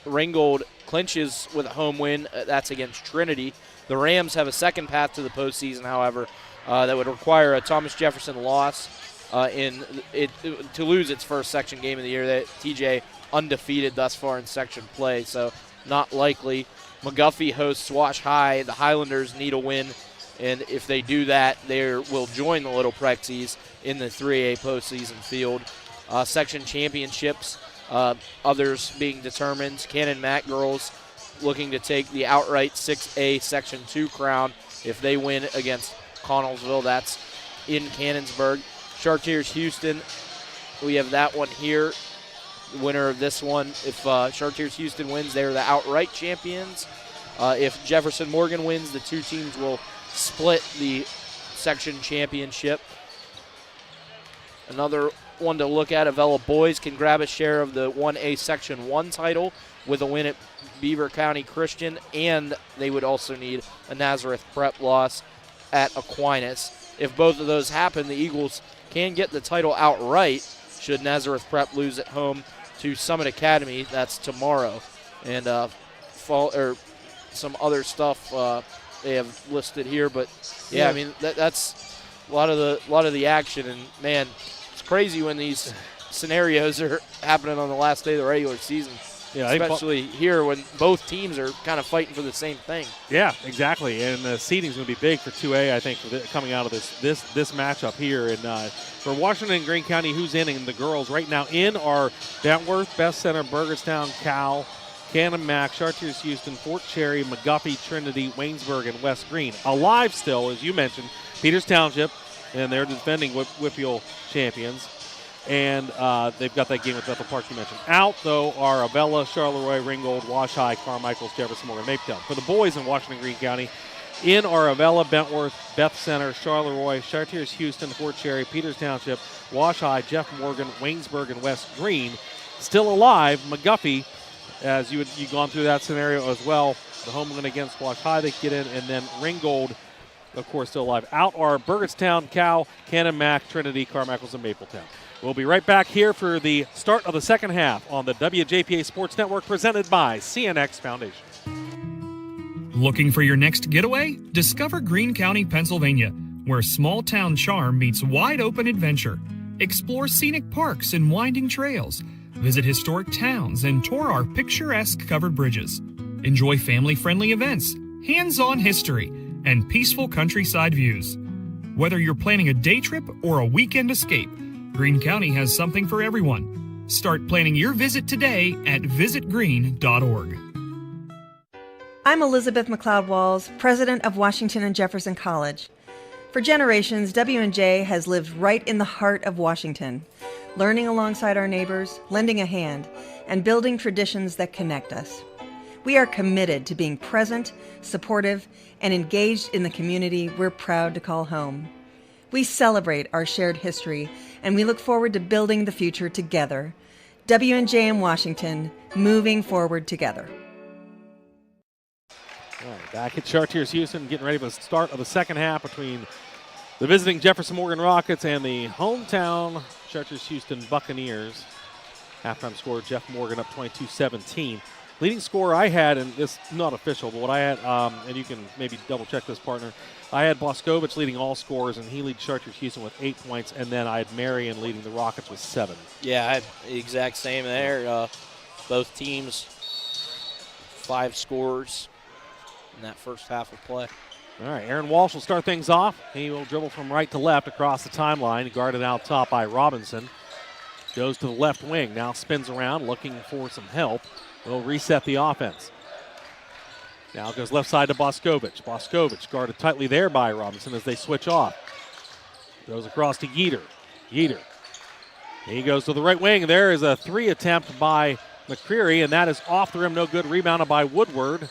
Ringgold clinches with a home win. That's against Trinity. The Rams have a second path to the postseason, however, that would require a Thomas Jefferson loss to lose its first section game of the year. That TJ undefeated thus far in section play, so not likely. McGuffey hosts Swash High. The Highlanders need a win, and if they do that, they will join the Little Prexies in the 3A postseason field. Section championships, others being determined. Cannon Mac girls looking to take the outright 6A Section 2 crown if they win against Connellsville. That's in Cannonsburg. Chartiers-Houston, we have that one here. The winner of this one, if Chartiers-Houston wins, they're the outright champions. If Jefferson-Morgan wins, the two teams will split the section championship. Another one to look at, Avella boys can grab a share of the 1A Section 1 title with a win at Beaver County Christian, and they would also need a Nazareth Prep loss at Aquinas. If both of those happen, the Eagles can get the title outright should Nazareth Prep lose at home to Summit Academy. That's tomorrow. And some other stuff they have listed here, but yeah, I mean that's a lot of the action, and man, it's crazy when these scenarios are happening on the last day of the regular season. Yeah, especially here when both teams are kind of fighting for the same thing. Yeah, exactly. And the seeding's going to be big for 2A, I think, coming out of this matchup here. And for Washington and Greene County, who's in the girls right now in are Bentworth, Beth Center, Burgettstown, Cal, Cannon Mac, Chartiers-Houston, Fort Cherry, McGuffey, Trinity, Waynesburg, and West Greene. Alive still, as you mentioned, Peters Township, and they're defending Whippeal champions. And they've got that game with Bethel Park you mentioned. Out, though, are Avella, Charleroi, Ringgold, Wash High, Carmichaels, Jefferson-Morgan, Mapetown. For the boys in Washington, Greene County, in are Avella, Bentworth, Beth Center, Charleroi, Chartiers-Houston, Fort Cherry, Peters Township, Wash High, Jeff Morgan, Waynesburg, and West Greene. Still alive, McGuffey, as you've gone through that scenario as well. The home win against Wash High, they get in, and then Ringgold, of course, still alive. Out are Burgettstown, Cal, Cannon Mac, Trinity, Carmichaels, and Mapletown. We'll be right back here for the start of the second half on the WJPA Sports Network presented by CNX Foundation. Looking for your next getaway? Discover Greene County, Pennsylvania, where small-town charm meets wide-open adventure. Explore scenic parks and winding trails. Visit historic towns and tour our picturesque covered bridges. Enjoy family-friendly events, hands-on history, and peaceful countryside views. Whether you're planning a day trip or a weekend escape, Greene County has something for everyone. Start planning your visit today at visitgreene.org. I'm Elizabeth McLeod-Walls, president of Washington and Jefferson College. For generations, W&J has lived right in the heart of Washington, learning alongside our neighbors, lending a hand, and building traditions that connect us. We are committed to being present, supportive, and engaged in the community we're proud to call home. We celebrate our shared history, and we look forward to building the future together. W&J in Washington, moving forward together. All right, back at Chartiers-Houston, getting ready for the start of the second half between the visiting Jefferson-Morgan Rockets and the hometown Chartiers-Houston Buccaneers. Halftime score, Jeff Morgan up 22-17. Leading scorer I had, and this is not official, but what I had, and you can maybe double-check this, partner, I had Boscovich leading all scorers, and he leads Chartiers-Houston with 8 points, and then I had Marion leading the Rockets with 7. Yeah, I had the exact same there. Both teams, 5 scorers in that first half of play. All right, Aaron Walsh will start things off. He will dribble from right to left across the timeline, guarded out top by Robinson. Goes to the left wing, now spins around, looking for some help. Will reset the offense. Now goes left side to Boscovich. Boscovich guarded tightly there by Robinson as they switch off. Goes across to Yeater. Yeater. He goes to the right wing. There is a 3 attempt by McCreary, and that is off the rim. No good. Rebounded by Woodward.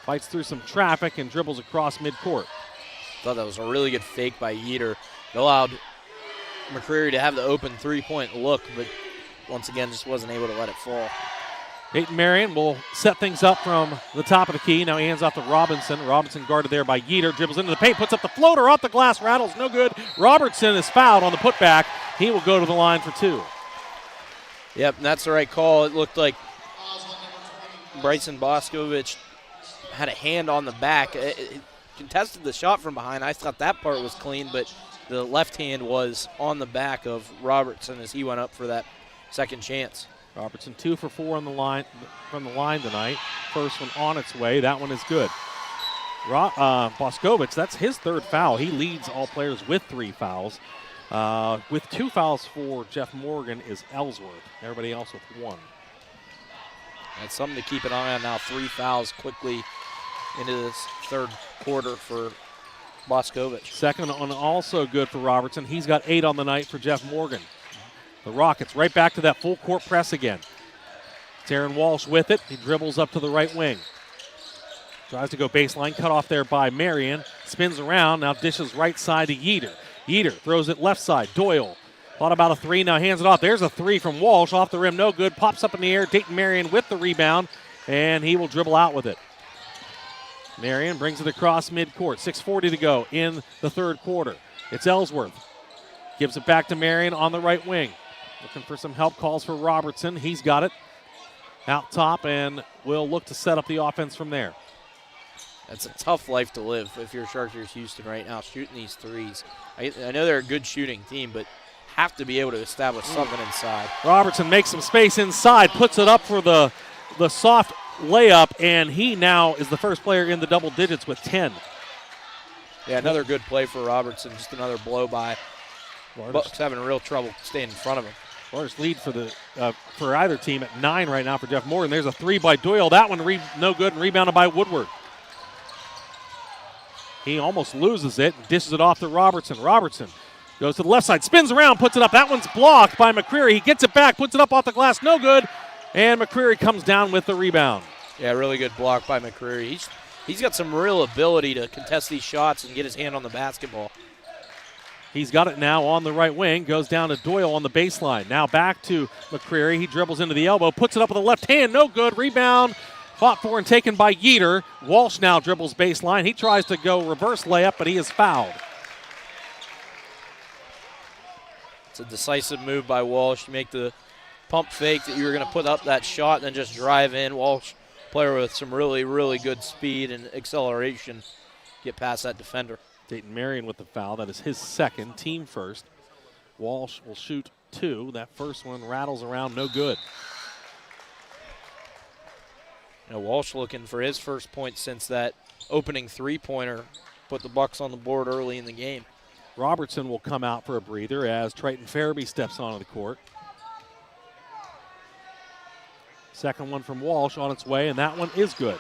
Fights through some traffic and dribbles across midcourt. Thought that was a really good fake by Yeater. It allowed McCreary to have the open 3-point look, but once again just wasn't able to let it fall. Dayton Marion will set things up from the top of the key. Now he hands off to Robinson. Robinson guarded there by Yeater. Dribbles into the paint, puts up the floater off the glass, rattles, no good. Robertson is fouled on the putback. He will go to the line for 2. Yep, and that's the right call. It looked like Bryson Boscovich had a hand on the back. It contested the shot from behind. I thought that part was clean, but the left hand was on the back of Robertson as he went up for that second chance. Robertson 2 for 4 on the line from the line tonight. First one on its way. That one is good. Boscovich, that's his 3rd foul. He leads all players with 3 fouls. With 2 fouls for Jeff Morgan is Ellsworth. Everybody else with 1. That's something to keep an eye on now. 3 fouls quickly into this third quarter for Boscovich. Second one also good for Robertson. He's got 8 on the night for Jeff Morgan. The Rockets right back to that full court press again. It's Aaron Walsh with it. He dribbles up to the right wing. Tries to go baseline, cut off there by Marion. Spins around, now dishes right side to Yeater. Yeater throws it left side. Doyle thought about a 3, now hands it off. There's a 3 from Walsh, off the rim, no good. Pops up in the air. Dayton Marion with the rebound, and he will dribble out with it. Marion brings it across midcourt. 6:40 to go in the third quarter. It's Ellsworth. Gives it back to Marion on the right wing. Looking for some help, calls for Robertson. He's got it out top and will look to set up the offense from there. That's a tough life to live if you're Chartiers-Houston right now, shooting these threes. I know they're a good shooting team, but have to be able to establish something inside. Robertson makes some space inside, puts it up for the the soft layup, and he now is the first player in the double digits with 10. Yeah, another good play for Robertson. Just another blow by. Bucks having real trouble staying in front of him. Largest lead for either team at 9 right now for Jeff Morgan. There's a 3 by Doyle. That one no good and rebounded by Woodward. He almost loses it and dishes it off to Robertson. Robertson goes to the left side, spins around, puts it up. That one's blocked by McCreary. He gets it back, puts it up off the glass, no good. And McCreary comes down with the rebound. Yeah, really good block by McCreary. He's got some real ability to contest these shots and get his hand on the basketball. He's got it now on the right wing, goes down to Doyle on the baseline. Now back to McCreary. He dribbles into the elbow, puts it up with the left hand, no good. Rebound, fought for and taken by Yeater. Walsh now dribbles baseline. He tries to go reverse layup, but he is fouled. It's a decisive move by Walsh. You make the pump fake that you were going to put up that shot and then just drive in. Walsh, player with some really, really good speed and acceleration, get past that defender. Dayton Marion with the foul. That is his second, team first. Walsh will shoot 2. That first one rattles around, no good. Now Walsh looking for his first point since that opening three-pointer put the Bucks on the board early in the game. Robertson will come out for a breather as Triton Farabee steps onto the court. Second one from Walsh on its way, and that one is good.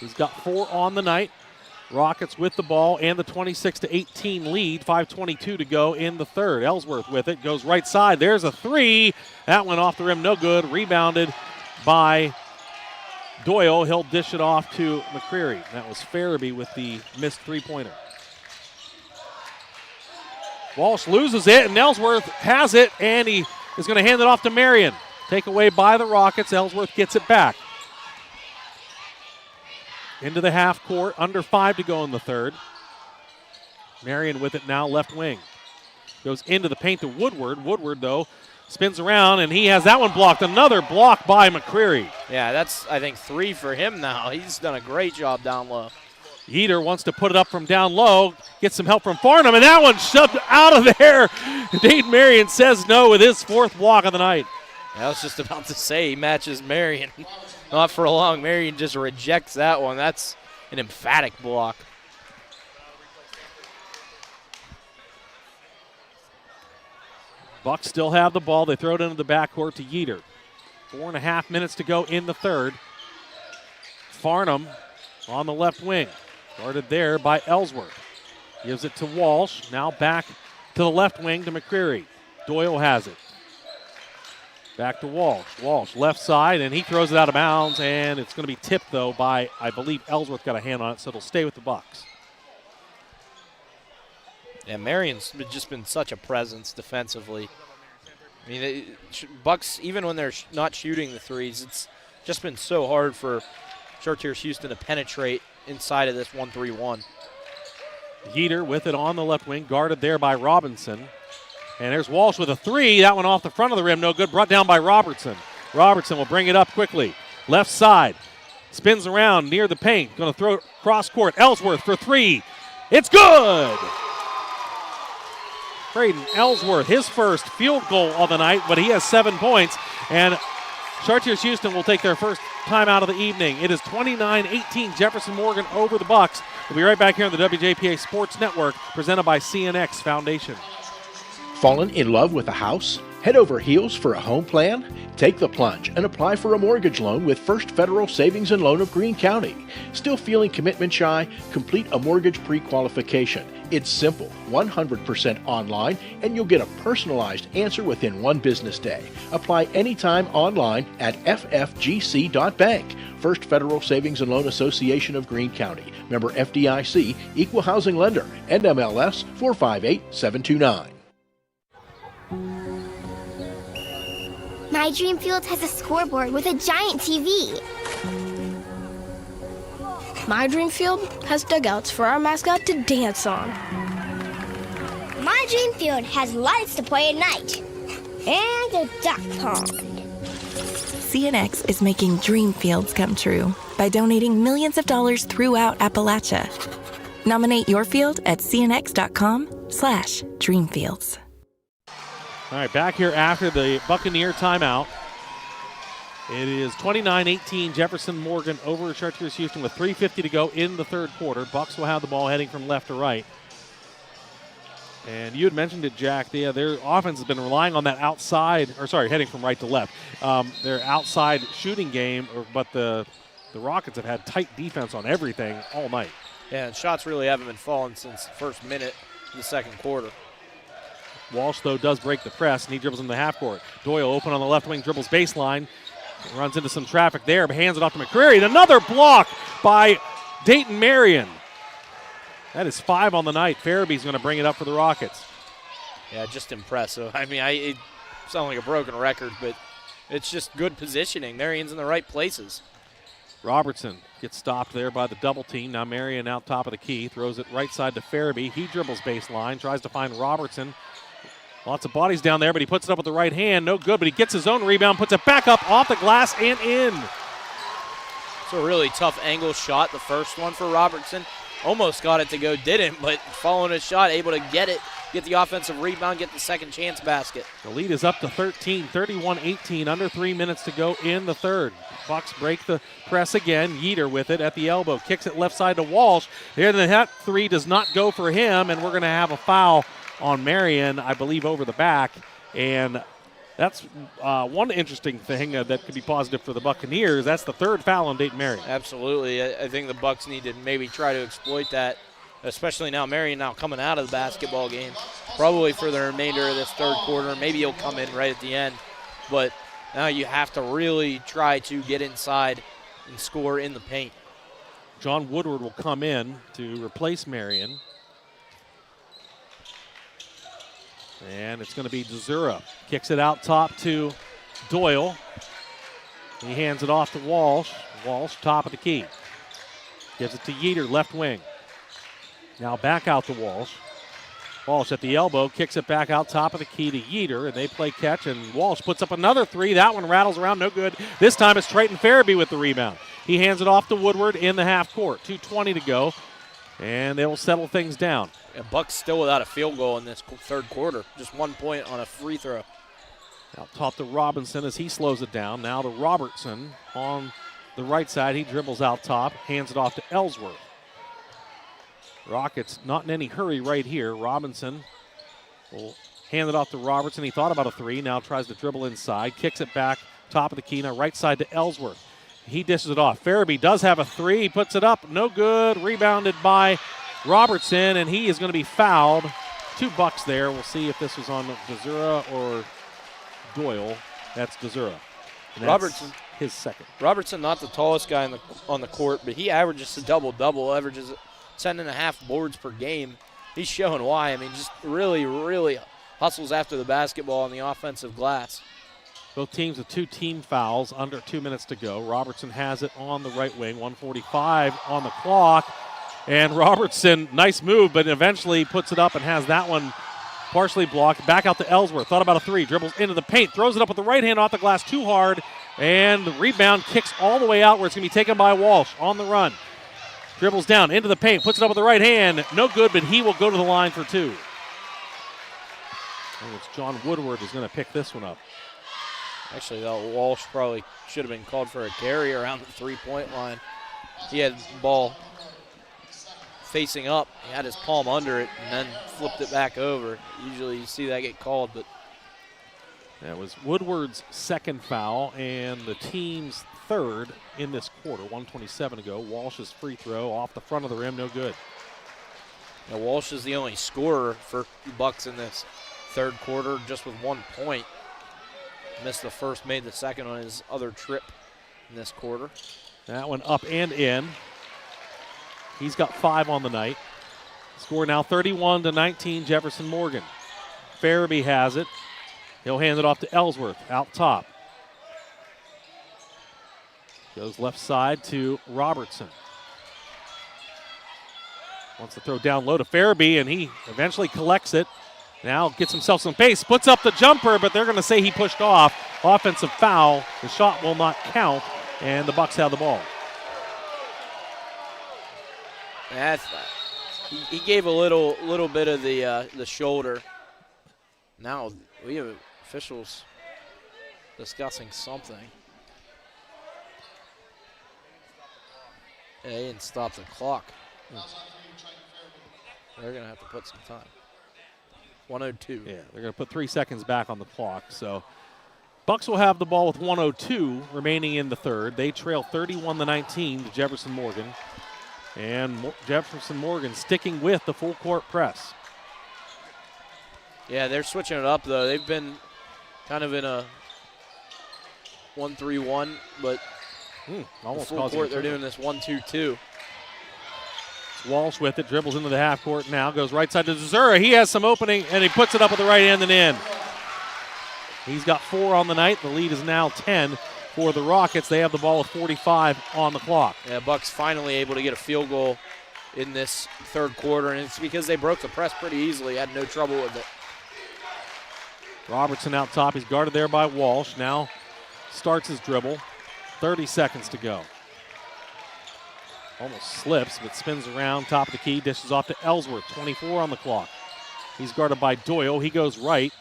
He's got 4 on the night. Rockets with the ball and the 26-18 lead. 5:22 to go in the third. Ellsworth with it, goes right side. There's a 3. That went off the rim, no good. Rebounded by Doyle. He'll dish it off to McCreary. That was Farabee with the missed three-pointer. Walsh loses it, and Ellsworth has it, and he is going to hand it off to Marion. Take away by the Rockets. Ellsworth gets it back. Into the half court, under 5 to go in the third. Marion with it now, left wing. Goes into the paint to Woodward. Woodward, though, spins around, and he has that one blocked. Another block by McCreary. Yeah, that's, I think, 3 for him now. He's done a great job down low. Yeater wants to put it up from down low, gets some help from Farnham, and that one shoved out of there. Dayton Marion says no with his 4th block of the night. I was just about to say he matches Marion. Not for long. Marion just rejects that one. That's an emphatic block. Bucks still have the ball. They throw it into the backcourt to Yeater. 4.5 minutes to go in the third. Farnham on the left wing. Guarded there by Ellsworth. Gives it to Walsh. Now back to the left wing to McCreary. Doyle has it. Back to Walsh. Walsh left side, and he throws it out of bounds, and it's going to be tipped, though, by, I believe, Ellsworth got a hand on it, so it'll stay with the Bucks. Yeah, Marion's just been such a presence defensively. I mean, Bucks, even when they're not shooting the threes, it's just been so hard for Chartiers-Houston to penetrate inside of this 1-3-1. Yeater with it on the left wing, guarded there by Robinson. And there's Walsh with a 3. That one off the front of the rim, no good. Brought down by Robertson. Robertson will bring it up quickly. Left side. Spins around near the paint. Going to throw it cross court. Ellsworth for 3. It's good! Braden Ellsworth, his first field goal of the night, but he has 7 points. And Chartiers-Houston will take their first time out of the evening. It is 29-18 Jefferson-Morgan over the Bucks. We'll be right back here on the WJPA Sports Network, presented by CNX Foundation. Fallen in love with a house? Head over heels for a home plan? Take the plunge and apply for a mortgage loan with First Federal Savings and Loan of Greene County. Still feeling commitment shy? Complete a mortgage pre-qualification. It's simple, 100% online, and you'll get a personalized answer within 1 business day. Apply anytime online at ffgc.bank. First Federal Savings and Loan Association of Greene County. Member FDIC, Equal Housing Lender, NMLS 458729. My dream field has a scoreboard with a giant TV. My dream field has dugouts for our mascot to dance on. My dream field has lights to play at night. And a duck pond. CNX is making dream fields come true by donating millions of dollars throughout Appalachia. Nominate your field at cnx.com/dreamfields. All right, back here after the Buccaneer timeout. It is 29-18 Jefferson-Morgan over Chartiers-Houston with 3:50 to go in the third quarter. Bucks will have the ball heading from left to right. And you had mentioned it, Jack. Their offense has been relying on that outside, heading from right to left. Their outside shooting game, but the Rockets have had tight defense on everything all night. Yeah, and shots really haven't been falling since the first minute of the second quarter. Walsh, though, does break the press, and he dribbles in the half court. Doyle open on the left wing, dribbles baseline, runs into some traffic there, but hands it off to McCreary. And another block by Dayton Marion. That is 5 on the night. Farabee's going to bring it up for the Rockets. Yeah, just impressive. I mean, it sounds like a broken record, but it's just good positioning. Marion's in the right places. Robertson gets stopped there by the double team. Now Marion out top of the key, throws it right side to Farabee. He dribbles baseline, tries to find Robertson. Lots of bodies down there, but he puts it up with the right hand. No good, but he gets his own rebound, puts it back up off the glass and in. It's a really tough angle shot, the first one for Robertson. Almost got it to go, didn't, but following his shot, able to get it, get the offensive rebound, get the second chance basket. The lead is up to 13, 31-18, under 3 minutes to go in the third. Bucks break the press again. Yeater with it at the elbow, kicks it left side to Walsh. There, the three does not go for him, and we're going to have a foul on Marion, I believe, over the back. And that's one interesting thing that could be positive for the Buccaneers. That's the third foul on Dayton Marion. Absolutely. I think the Bucks need to maybe try to exploit that, especially now Marion now coming out of the basketball game, probably for the remainder of this third quarter. Maybe he'll come in right at the end. But now you have to really try to get inside and score in the paint. John Woodward will come in to replace Marion. And it's going to be Dzura. Kicks it out top to Doyle. He hands it off to Walsh. Walsh, top of the key. Gives it to Yeater, left wing. Now back out to Walsh. Walsh at the elbow, kicks it back out top of the key to Yeater, and they play catch, and Walsh puts up another three. That one rattles around, no good. This time it's Trayton Farabee with the rebound. He hands it off to Woodward in the half court. 2:20 to go, and they will settle things down. Bucks still without a field goal in this third quarter. Just 1 point on a free throw. Out top to Robinson as he slows it down. Now to Robertson on the right side. He dribbles out top, hands it off to Ellsworth. Rockets not in any hurry right here. Robinson will hand it off to Robertson. He thought about a three, now tries to dribble inside, kicks it back, top of the key, now right side to Ellsworth. He dishes it off. Farabee does have a three, he puts it up, no good, rebounded by Robertson, and he is going to be fouled. 2 Bucks there. We'll see if this was on Dzura or Doyle. That's Dzura. Robertson, his second. Robertson, not the tallest guy on the court, but he averages a double-double, averages 10.5 boards per game. He's showing why. I mean, just really, really hustles after the basketball on the offensive glass. Both teams with 2 team fouls, under 2 minutes to go. Robertson has it on the right wing, 1:45 on the clock. And Robertson, nice move, but eventually puts it up and has that one partially blocked. Back out to Ellsworth. Thought about a three. Dribbles into the paint. Throws it up with the right hand off the glass too hard. And the rebound kicks all the way out where it's going to be taken by Walsh on the run. Dribbles down into the paint. Puts it up with the right hand. No good, but he will go to the line for 2. And it's John Woodward who's going to pick this one up. Actually, though, Walsh probably should have been called for a carry around the three-point line. He had the ball facing up. He had his palm under it and then flipped it back over. Usually you see that get called, but that was Woodward's second foul and the team's third in this quarter. 1:27 to go. Walsh's free throw off the front of the rim, no good. Now Walsh is the only scorer for the Bucks in this third quarter, just with 1 point. Missed the first, made the second on his other trip in this quarter. That one up and in. He's got 5 on the night. Score now 31-19 Jefferson-Morgan. Farabee has it. He'll hand it off to Ellsworth out top. Goes left side to Robertson. Wants to throw down low to Farabee, and he eventually collects it. Now gets himself some pace, puts up the jumper, but they're going to say he pushed off. Offensive foul. The shot will not count, and the Bucks have the ball. He gave a little bit of the shoulder. Now we have officials discussing something. And stop the clock. They're going to have to put some time. 1:02. Yeah, they're going to put 3 seconds back on the clock. So Bucks will have the ball with 1:02 remaining in the third. They trail 31-19 to Jefferson-Morgan. And Jefferson-Morgan sticking with the full court press. Yeah, they're switching it up, though. They've been kind of in a 1-3-1, but almost full court, they're doing this 1-2-2. Walsh with it, dribbles into the half court now, goes right side to Zazura. He has some opening, and he puts it up with the right hand and in. He's got 4 on the night. The lead is now 10 for the Rockets. They have the ball with 45 on the clock. Yeah, Bucks finally able to get a field goal in this third quarter, and it's because they broke the press pretty easily, had no trouble with it. Robertson out top. He's guarded there by Walsh. Now starts his dribble. 30 seconds to go. Almost slips, but spins around, top of the key, dishes off to Ellsworth, 24 on the clock. He's guarded by Doyle. He goes right.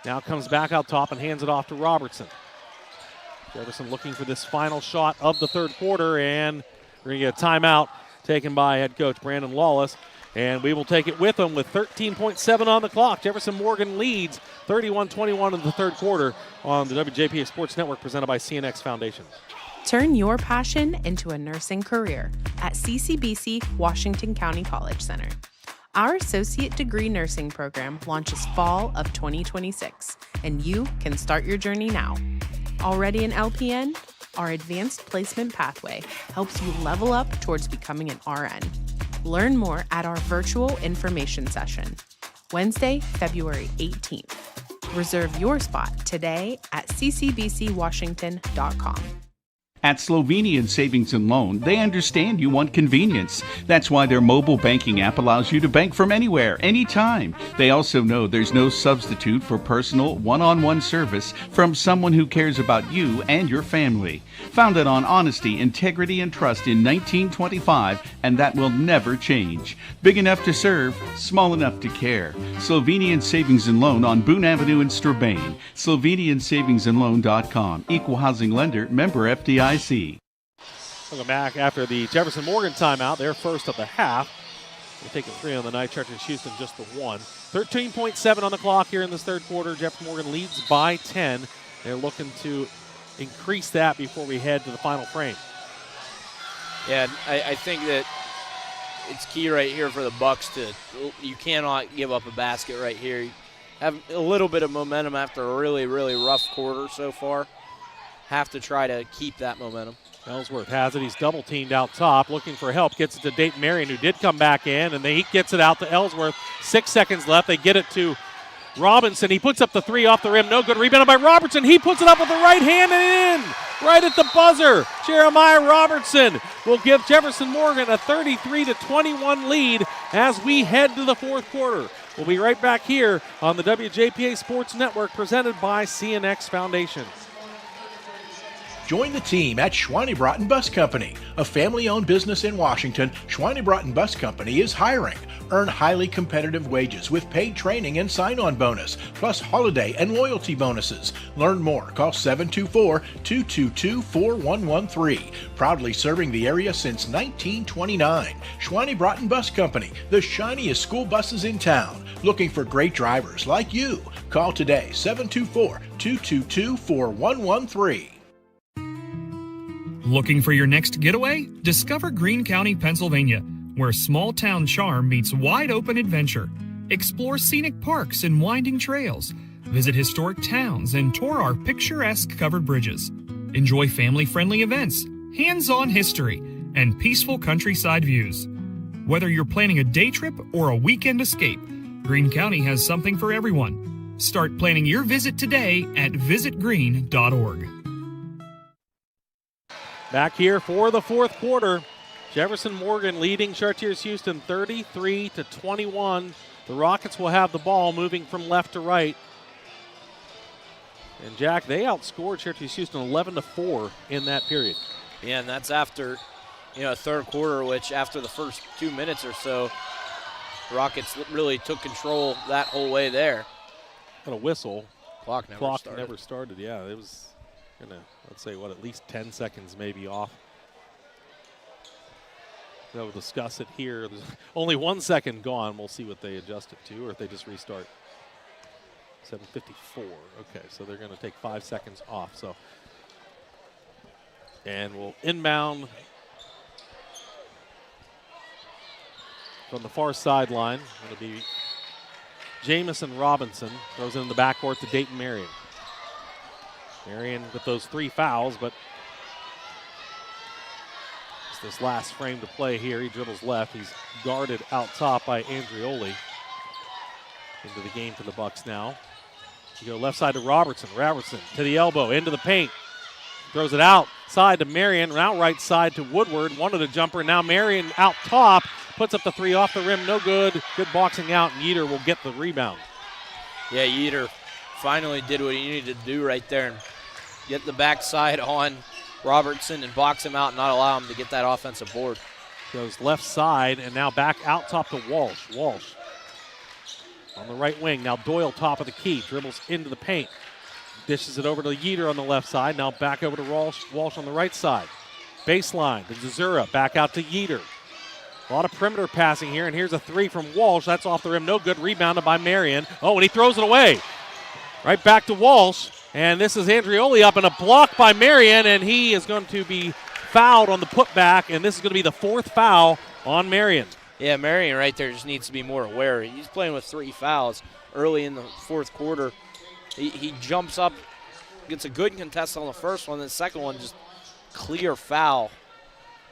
Now comes back out top and hands it off to Robertson. Jefferson looking for this final shot of the third quarter, and we're going to get a timeout taken by head coach Brandon Lawless. And we will take it with him with 13.7 on the clock. Jefferson-Morgan leads 31-21 in the third quarter on the WJPA Sports Network presented by CNX Foundation. Turn your passion into a nursing career at CCBC Washington County College Center. Our associate degree nursing program launches fall of 2026, and you can start your journey now. Already an LPN? Our advanced placement pathway helps you level up towards becoming an RN. Learn more at our virtual information session, Wednesday, February 18th. Reserve your spot today at ccbcwashington.com. At Slovenian Savings and Loan, they understand you want convenience. That's why their mobile banking app allows you to bank from anywhere, anytime. They also know there's no substitute for personal, one-on-one service from someone who cares about you and your family. Founded on honesty, integrity, and trust in 1925, and that will never change. Big enough to serve, small enough to care. Slovenian Savings and Loan on Boone Avenue in Strabane. SlovenianSavingsandLoan.com. Equal housing lender, member FDIC. Welcome back after the Jefferson-Morgan timeout. Their first of the half. We're taking 3 on the night. Chartiers-Houston just the 1. 13.7 on the clock here in this third quarter. Jefferson-Morgan leads by 10. They're looking to increase that before we head to the final frame. Yeah, I think that it's key right here for the Bucks you cannot give up a basket right here. You have a little bit of momentum after a really, really rough quarter so far. Have to try to keep that momentum. Ellsworth has it. He's double teamed out top, looking for help. Gets it to Dayton Marion, who did come back in, and he gets it out to Ellsworth. 6 seconds left. They get it to Robinson. He puts up the 3 off the rim. No good. Rebounded by Robertson. He puts it up with the right hand and in. Right at the buzzer. Jeremiah Robertson will give Jefferson-Morgan a 33-21 lead as we head to the fourth quarter. We'll be right back here on the WJPA Sports Network presented by CNX Foundation. Join the team at Schweinebraten Bus Company, a family-owned business in Washington. Schweinebraten Bus Company is hiring. Earn highly competitive wages with paid training and sign-on bonus, plus holiday and loyalty bonuses. Learn more. Call 724-222-4113. Proudly serving the area since 1929. Schweinebraten Bus Company, the shiniest school buses in town. Looking for great drivers like you. Call today, 724-222-4113. Looking for your next getaway? Discover Greene County, Pennsylvania, where small-town charm meets wide-open adventure. Explore scenic parks and winding trails. Visit historic towns and tour our picturesque covered bridges. Enjoy family-friendly events, hands-on history, and peaceful countryside views. Whether you're planning a day trip or a weekend escape, Greene County has something for everyone. Start planning your visit today at visitgreene.org. Back here for the fourth quarter. Jefferson-Morgan leading Chartiers-Houston 33-21. The Rockets will have the ball moving from left to right. And Jack, they outscored Chartiers-Houston 11-4 in that period. Yeah, and that's after, third quarter, which after the first 2 minutes or so, the Rockets really took control that whole way there. And a whistle. Clock never started. Yeah, it was. Let's say, at least 10 seconds maybe off They'll discuss it here. There's only 1 second gone. We'll see what they adjust it to or if they just restart. 7:54. Okay, so they're going to take 5 seconds off. So, and we'll inbound from the far sideline. It'll be Jamison Robinson. Throws it in the backcourt to Dayton Marion. Marion with those 3 fouls, but it's this last frame to play here. He dribbles left. He's guarded out top by Andrioli. Into the game for the Bucks now. You go left side to Robertson. Robertson to the elbow, into the paint. Throws it outside to Marion, and out right side to Woodward. Wanted a jumper, now Marion out top. Puts up the 3 off the rim, no good. Good boxing out, and Yeater will get the rebound. Yeah, Yeater finally did what he needed to do right there and get the backside on Robertson and box him out and not allow him to get that offensive board. Goes left side and now back out top to Walsh. Walsh on the right wing. Now Doyle top of the key. Dribbles into the paint. Dishes it over to Yeater on the left side. Now back over to Walsh on the right side. Baseline to Zazura. Back out to Yeater. A lot of perimeter passing here, and here's a 3 from Walsh. That's off the rim. No good. Rebounded by Marion. Oh, and he throws it away. Right back to Walsh. And this is Andrioli up in a block by Marion, and he is going to be fouled on the putback, and this is going to be the 4th foul on Marion. Yeah, Marion right there just needs to be more aware. He's playing with 3 fouls early in the 4th quarter. He jumps up, gets a good contest on the first one, the second one just clear foul.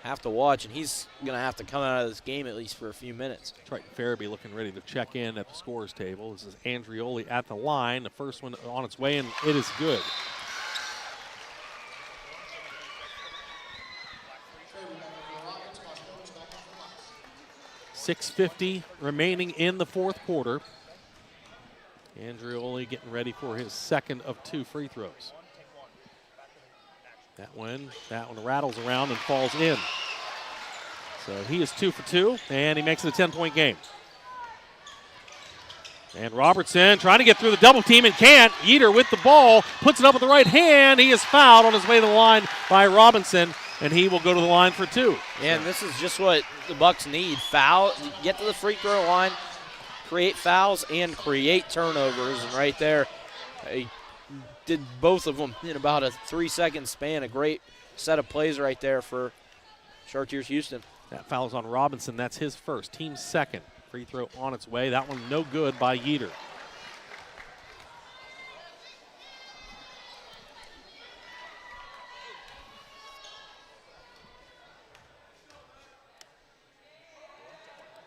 Have to watch, and he's going to have to come out of this game at least for a few minutes. Triton Farabee looking ready to check in at the scorer's table. This is Andrioli at the line. The first one on its way, and it is good. .650 remaining in the 4th quarter. Andrioli getting ready for his 2nd of 2 free throws. That one rattles around and falls in. So he is 2 for 2, and he makes it a 10-point game. And Robertson trying to get through the double team and can't. Yeater with the ball, puts it up with the right hand. He is fouled on his way to the line by Robinson, and he will go to the line for 2. Yeah, and this is just what the Bucks need. Foul, get to the free throw line, create fouls, and create turnovers. And right there, he did both of them in about a 3-second span. A great set of plays right there for Chartiers-Houston. That foul is on Robinson. That's his first, team 2nd. Free throw on its way. That one no good by Yeater.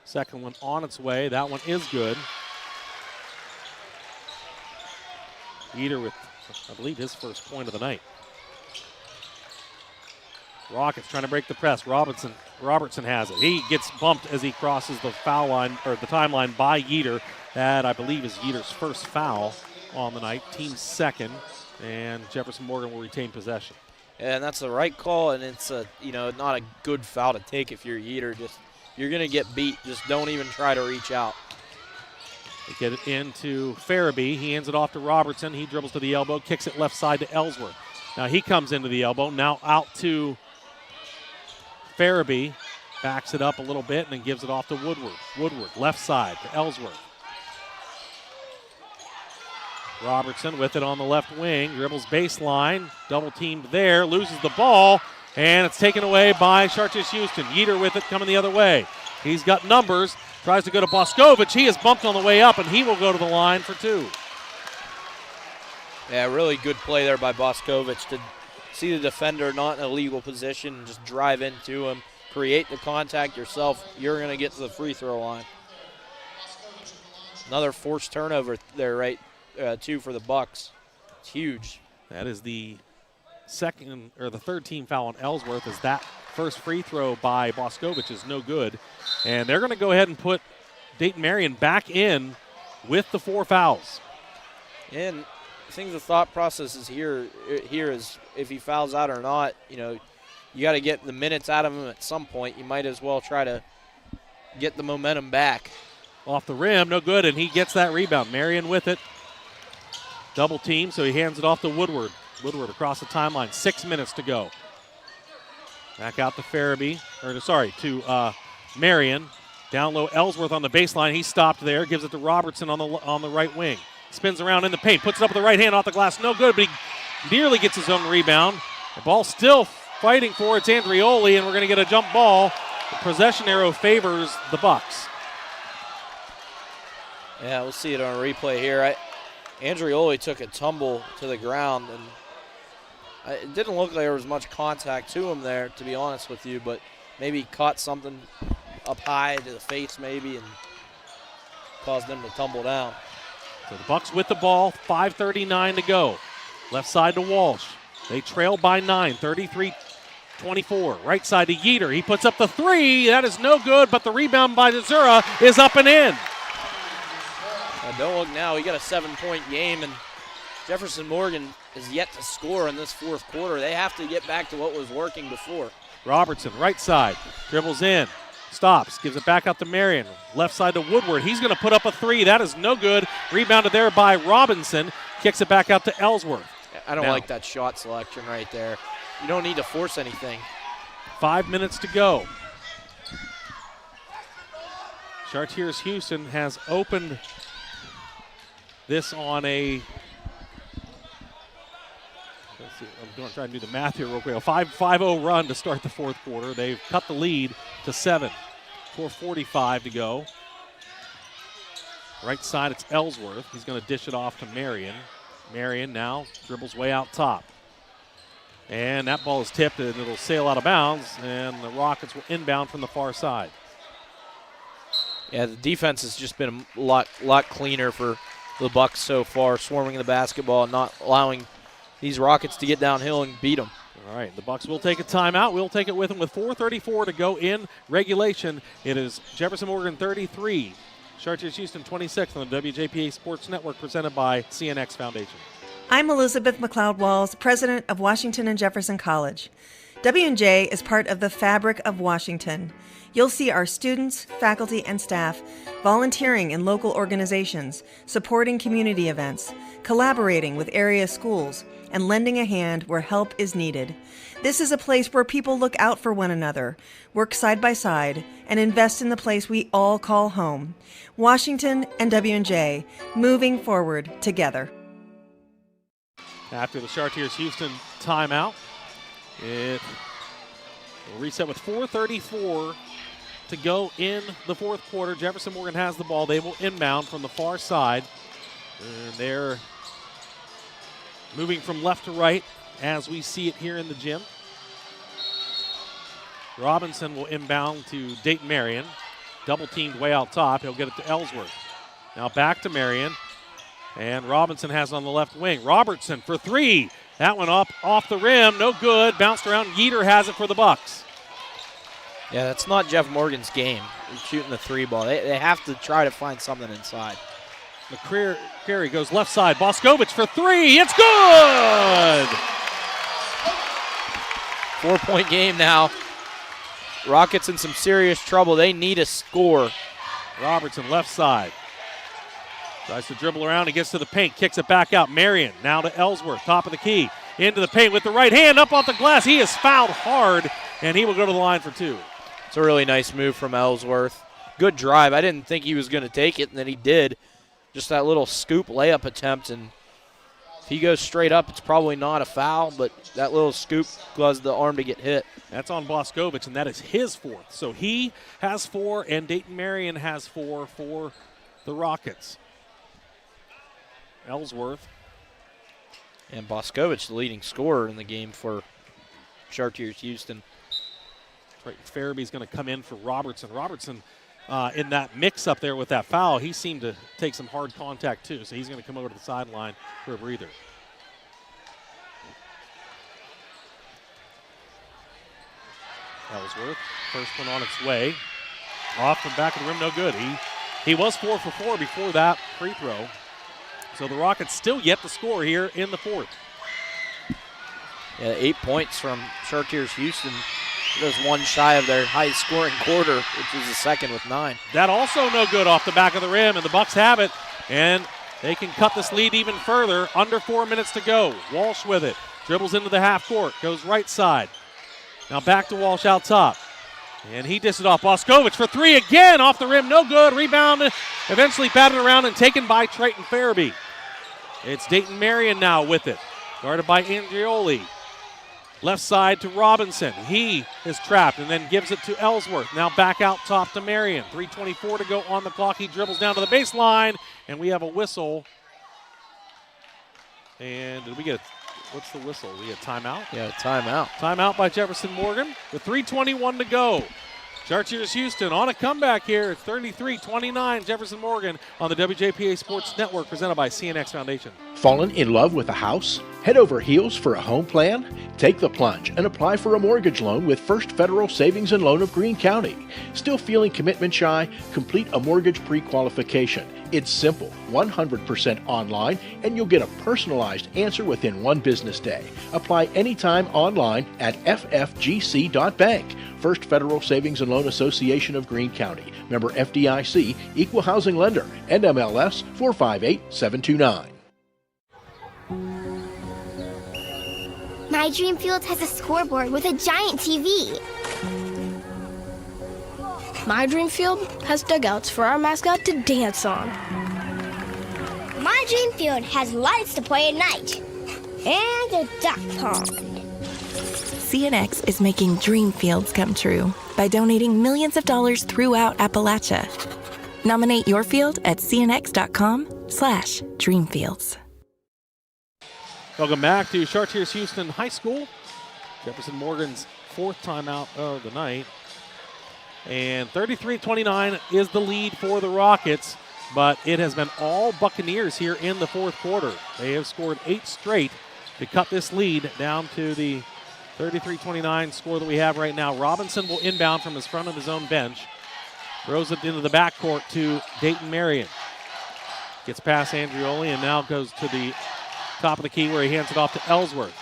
Second one on its way. That one is good. Yeater with, I believe, his first point of the night. Rockets trying to break the press. Robertson has it. He gets bumped as he crosses the foul line, or the timeline, by Yeater. That, I believe, is Yeater's first foul on the night. Team 2nd, and Jefferson-Morgan will retain possession. And that's the right call, and it's not a good foul to take if you're Yeater. You're going to get beat. Just don't even try to reach out. They get it into Farabee. He hands it off to Robertson. He dribbles to the elbow, kicks it left side to Ellsworth. Now he comes into the elbow. Now out to Farabee. Backs it up a little bit and then gives it off to Woodward. Woodward, left side to Ellsworth. Robertson with it on the left wing. Dribbles baseline. Double teamed there. Loses the ball. And it's taken away by Chartiers-Houston. Yeater with it coming the other way. He's got numbers. Tries to go to Boscovich. He is bumped on the way up, and he will go to the line for 2. Yeah, really good play there by Boscovich to see the defender not in a legal position and just drive into him, create the contact yourself. You're going to get to the free throw line. Another forced turnover there, right, 2 for the Bucks. It's huge. That is the third team foul on Ellsworth, as that first free throw by Boscovich is no good. And they're going to go ahead and put Dayton Marion back in with the 4 fouls. And I think the thought process is here is if he fouls out or not, you got to get the minutes out of him at some point. You might as well try to get the momentum back. Off the rim, no good, and he gets that rebound. Marion with it. Double team, so he hands it off to Woodward. Woodward across the timeline, 6 minutes to go. Back out to Farabee, to Marion. Down low, Ellsworth on the baseline. He stopped there, gives it to Robertson on the right wing. Spins around in the paint, puts it up with the right hand off the glass. No good, but he nearly gets his own rebound. The ball still fighting for it's Andrioli, and we're going to get a jump ball. The possession arrow favors the Bucks. Yeah, we'll see it on a replay here. Andrioli took a tumble to the ground, and it didn't look like there was much contact to him there, to be honest with you, but maybe he caught something up high to the face maybe and caused them to tumble down. So the Bucks with the ball, 5:39 to go. Left side to Walsh. They trail by 9, 33-24. Right side to Yeater. He puts up the three. That is no good, but the rebound by Zura is up and in. Don't look now. We got a 7-point game, and Jefferson-Morgan is yet to score in this fourth quarter. They have to get back to what was working before. Robertson, right side, dribbles in. Stops, gives it back out to Marion. Left side to Woodward. He's going to put up a three. That is no good. Rebounded there by Robinson. Kicks it back out to Ellsworth. I don't like that shot selection right there. You don't need to force anything. 5 minutes to go. Chartiers-Houston has opened this on a, let's see, I'm going to try and do the math here real quick. A 5-0 run to start the fourth quarter. They've cut the lead to 7. 4:45 to go. Right side, it's Ellsworth. He's going to dish it off to Marion. Marion now dribbles way out top. And that ball is tipped and it'll sail out of bounds, and the Rockets will inbound from the far side. Yeah, the defense has just been a lot cleaner for the Bucks so far, swarming the basketball and not allowing these Rockets to get downhill and beat them. All right, the Bucks will take a timeout. We'll take it with them with 4:34 to go in regulation. It is Jefferson-Morgan 33, Chartiers-Houston 26 on the WJPA Sports Network, presented by CNX Foundation. I'm Elizabeth McLeod-Walls, president of Washington and Jefferson College. W&J is part of the fabric of Washington. You'll see our students, faculty, and staff volunteering in local organizations, supporting community events, collaborating with area schools, and lending a hand where help is needed. This is a place where people look out for one another, work side by side, and invest in the place we all call home. Washington and W&J, moving forward together. After the Chartiers-Houston timeout, it will reset with 4:34 to go in the fourth quarter. Jefferson-Morgan has the ball. They will inbound from the far side. And they're moving from left to right as we see it here in the gym. Robinson will inbound to Dayton Marion. Double teamed way out top. He'll get it to Ellsworth. Now back to Marion. And Robinson has it on the left wing. Robertson for three. That one up off the rim. No good. Bounced around. Yeater has it for the Bucks. Yeah, that's not Jeff Morgan's game, shooting the three ball. They have to try to find something inside. McCreary goes left side. Boscovich for three. It's good! 4-point game now. Rockets in some serious trouble. They need a score. Robertson left side. Tries to dribble around. He gets to the paint. Kicks it back out. Marion now to Ellsworth. Top of the key. Into the paint with the right hand. Up off the glass. He is fouled hard, and he will go to the line for two. It's a really nice move from Ellsworth. Good drive. I didn't think he was going to take it, and then he did. Just that little scoop layup attempt, and if he goes straight up, it's probably not a foul, but that little scoop caused the arm to get hit. That's on Boscovich, and that is his fourth. So he has 4, and Dayton Marion has 4 for the Rockets. Ellsworth. And Boscovich, the leading scorer in the game for Chartiers-Houston. That's right. Farabee's going to come in for Robertson. Robertson, in that mix-up there with that foul, he seemed to take some hard contact too, so he's going to come over to the sideline for a breather. Ellsworth, first one on its way. Off from back of the rim, no good. He was 4 for 4 before that free throw. So the Rockets still yet to score here in the fourth. Yeah, 8 points from Chartiers-Houston. There's one shy of their highest scoring quarter, which is the second with 9. That also no good off the back of the rim, and the Bucks have it, and they can cut this lead even further. Under 4 minutes to go. Walsh with it. Dribbles into the half court. Goes right side. Now back to Walsh out top. And he dishes it off. Boscovich for three again, off the rim, no good. Rebound, eventually batted around and taken by Triton Farabee. It's Dayton Marion now with it, guarded by Andrioli. Left side to Robinson. He is trapped and then gives it to Ellsworth. Now back out top to Marion. 3:24 to go on the clock. He dribbles down to the baseline, and we have a whistle. And did we get what's the whistle? We get timeout? Yeah, timeout. Timeout by Jefferson-Morgan with 3:21 to go. Chartiers-Houston on a comeback here. It's 33-29 Jefferson-Morgan on the WJPA Sports Network, presented by CNX Foundation. Fallen in love with a house? Head over heels for a home plan? Take the plunge and apply for a mortgage loan with First Federal Savings and Loan of Greene County. Still feeling commitment shy? Complete a mortgage pre-qualification. It's simple, 100% online, and you'll get a personalized answer within one business day. Apply anytime online at ffgc.bank. First Federal Savings and Loan Association of Greene County. Member FDIC, Equal Housing Lender, NMLS 458729. My dream field has a scoreboard with a giant TV. My dream field has dugouts for our mascot to dance on. My dream field has lights to play at night. And a duck pond. CNX is making dream fields come true by donating millions of dollars throughout Appalachia. Nominate your field at cnx.com/dreamfields. Welcome back to Chartiers-Houston High School. Jefferson-Morgan's fourth timeout of the night. And 33-29 is the lead for the Rockets, but it has been all Buccaneers here in the fourth quarter. They have scored 8 straight to cut this lead down to the 33-29 score that we have right now. Robinson will inbound from his front of his own bench. Throws it into the backcourt to Dayton Marion. Gets past Andrioli and now goes to the top of the key where he hands it off to Ellsworth.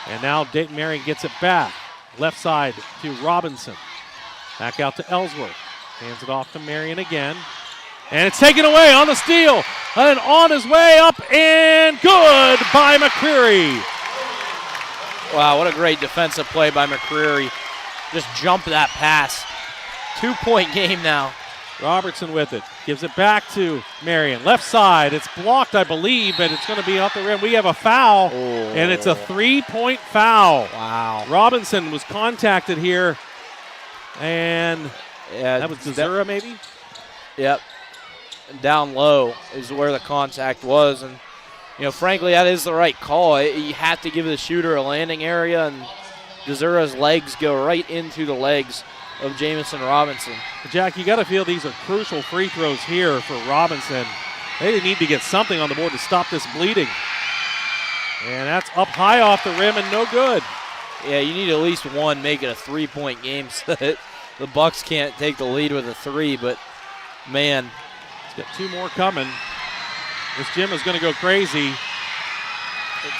And now Dayton Marion gets it back. Left side to Robinson. Back out to Ellsworth. Hands it off to Marion again. And it's taken away on the steal. And on his way up and good by McCreary. Wow, what a great defensive play by McCreary. Just jump that pass. 2-point game now. Robertson with it. Gives it back to Marion. Left side. It's blocked, I believe, but it's going to be off the rim. We have a foul, and it's a 3-point foul. Wow. Robinson was contacted here, and that was Desura maybe? Yep. Down low is where the contact was, and frankly, that is the right call. You have to give the shooter a landing area, and Desura's legs go right into the legs of Jamison Robinson. Jack, you got to feel these are crucial free throws here for Robinson. They need to get something on the board to stop this bleeding. And that's up high off the rim and no good. Yeah, you need at least one, make it a 3-point game so that the Bucks can't take the lead with a 3, but man. He's got 2 more coming. This gym is going to go crazy.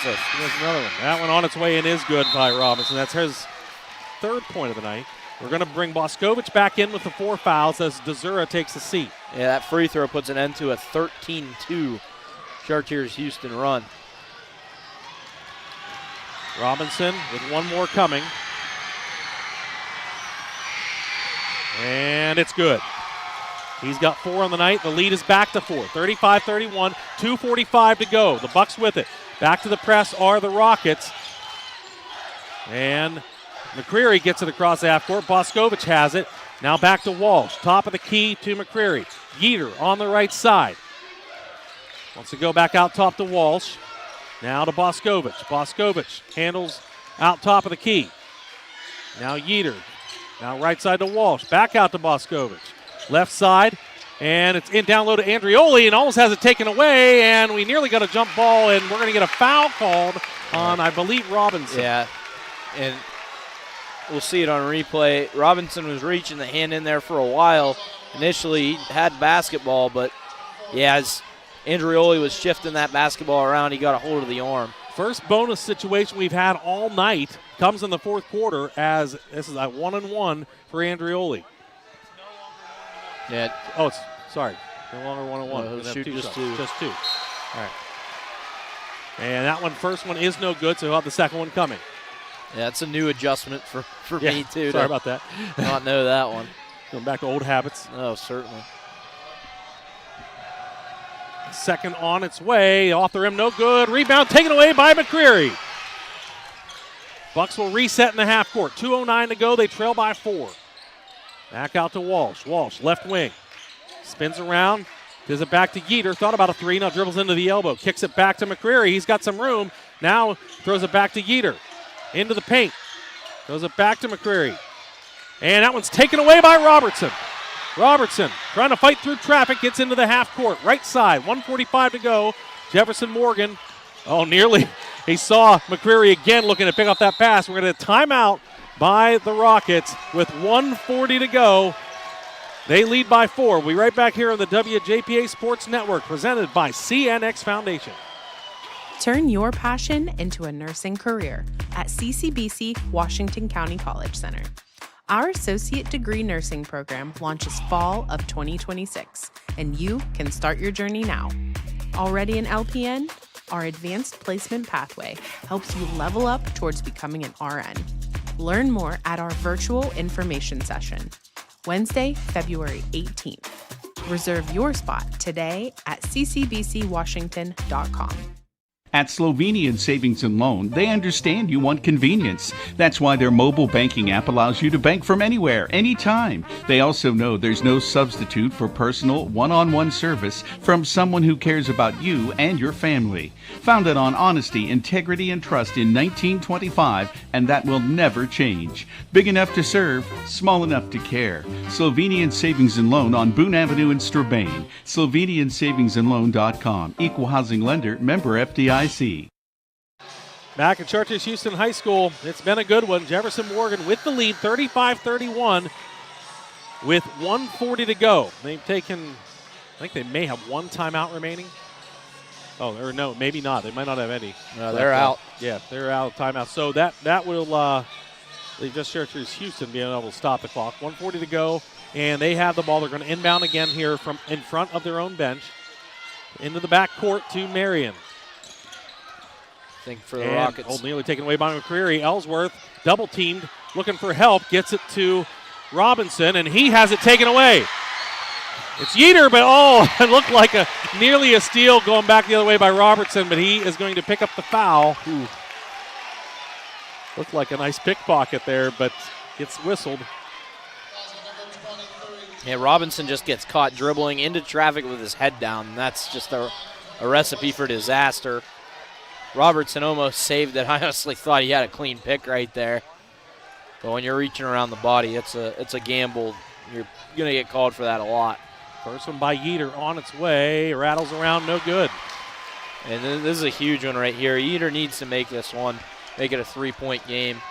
There's another one. That one on its way in is good by Robinson. That's his 3rd point of the night. We're going to bring Boscovich back in with the 4 fouls as Desura takes a seat. Yeah, that free throw puts an end to a 13-2 Chartiers-Houston run. Robinson with 1 more coming. And it's good. He's got 4 on the night. The lead is back to 4. 35-31, 2:45 to go. The Bucks with it. Back to the press are the Rockets. And McCreary gets it across the half court. Boscovich has it. Now back to Walsh. Top of the key to McCreary. Yeater on the right side. Wants to go back out top to Walsh. Now to Boscovich. Boscovich handles out top of the key. Now Yeater. Now right side to Walsh. Back out to Boscovich. Left side. And it's in down low to Andrioli and almost has it taken away. And we nearly got a jump ball, and we're going to get a foul called on, I believe, Robinson. Yeah. And we'll see it on replay. Robinson was reaching the hand in there for a while. Initially, he had basketball, but as Andrioli was shifting that basketball around, he got a hold of the arm. First bonus situation we've had all night comes in the fourth quarter, as this is a 1-on-1 for Andrioli. Yeah. Oh, sorry. No longer 1-on-1. No, shoot just 2. Just 2. All right. And that first one is no good, so he'll have the second one coming. Yeah, it's a new adjustment for me, too. Sorry about that. Not know that one. Going back to old habits. Oh, certainly. Second on its way. Off the rim, no good. Rebound taken away by McCreary. Bucks will reset in the half court. 2:09 to go. They trail by 4. Back out to Walsh. Walsh, left wing. Spins around. Gives it back to Yeater. Thought about a 3. Now dribbles into the elbow. Kicks it back to McCreary. He's got some room. Now throws it back to Yeater. Into the paint. Throws it back to McCreary. And that one's taken away by Robertson. Robertson trying to fight through traffic. Gets into the half court. Right side. 1:45 to go. Jefferson-Morgan. Oh, nearly. He saw McCreary again looking to pick up that pass. We're going to timeout by the Rockets with 1:40 to go. They lead by 4. We'll be right back here on the WJPA Sports Network, presented by CNX Foundation. Turn your passion into a nursing career at CCBC Washington County College Center. Our associate degree nursing program launches fall of 2026, and you can start your journey now. Already an LPN? Our advanced placement pathway helps you level up towards becoming an RN. Learn more at our virtual information session, Wednesday, February 18th. Reserve your spot today at ccbcwashington.com. At Slovenian Savings and Loan, they understand you want convenience. That's why their mobile banking app allows you to bank from anywhere, anytime. They also know there's no substitute for personal, one-on-one service from someone who cares about you and your family. Founded on honesty, integrity, and trust in 1925, and that will never change. Big enough to serve, small enough to care. Slovenian Savings and Loan on Boone Avenue in Strabane. SlovenianSavingsandLoan.com. Equal housing lender, member FDIC. Back at Chartiers-Houston High School, it's been a good one. Jefferson-Morgan with the lead, 35-31, with 1:40 to go. They've taken, I think they may have one timeout remaining. Oh, or no, maybe not. They might not have any. No, they're out. Yeah, they're out of timeout. So that will leave just Chartiers-Houston being able to stop the clock. 1:40 to go, and they have the ball. They're going to inbound again here from in front of their own bench. Into the back court to Marion. Think for the Rockets. Oh, nearly taken away by McCreary. Ellsworth double teamed, looking for help, gets it to Robinson, and he has it taken away. It's Yeater, but it looked like nearly a steal going back the other way by Robertson, but he is going to pick up the foul. Ooh. Looked like a nice pickpocket there, but gets whistled. Yeah, Robinson just gets caught dribbling into traffic with his head down, and that's just a recipe for disaster. Robertson almost saved it. I honestly thought he had a clean pick right there. But when you're reaching around the body, it's a gamble. You're going to get called for that a lot. First one by Yeater on its way. Rattles around, no good. And this is a huge one right here. Yeater needs to make this one, make it a 3-point game.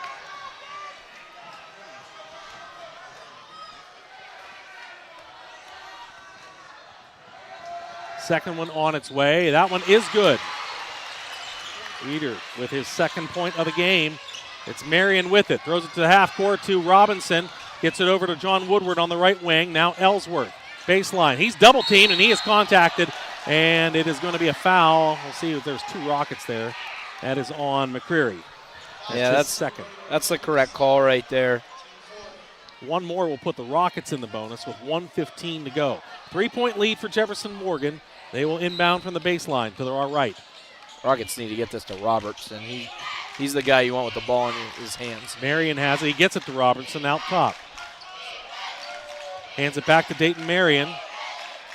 Second one on its way. That one is good. Yeater with his second point of the game. It's Marion with it. Throws it to the half court to Robinson. Gets it over to John Woodward on the right wing. Now Ellsworth. Baseline. He's double teamed and he is contacted. And it is going to be a foul. We'll see if there's 2 Rockets there. That is on McCreary. That's second. That's the correct call right there. One more will put the Rockets in the bonus with 1:15 to go. 3-point lead for Jefferson-Morgan. They will inbound from the baseline to our right. Rockets need to get this to Robertson. He's the guy you want with the ball in his hands. Marion has it. He gets it to Robertson out top. Hands it back to Dayton Marion.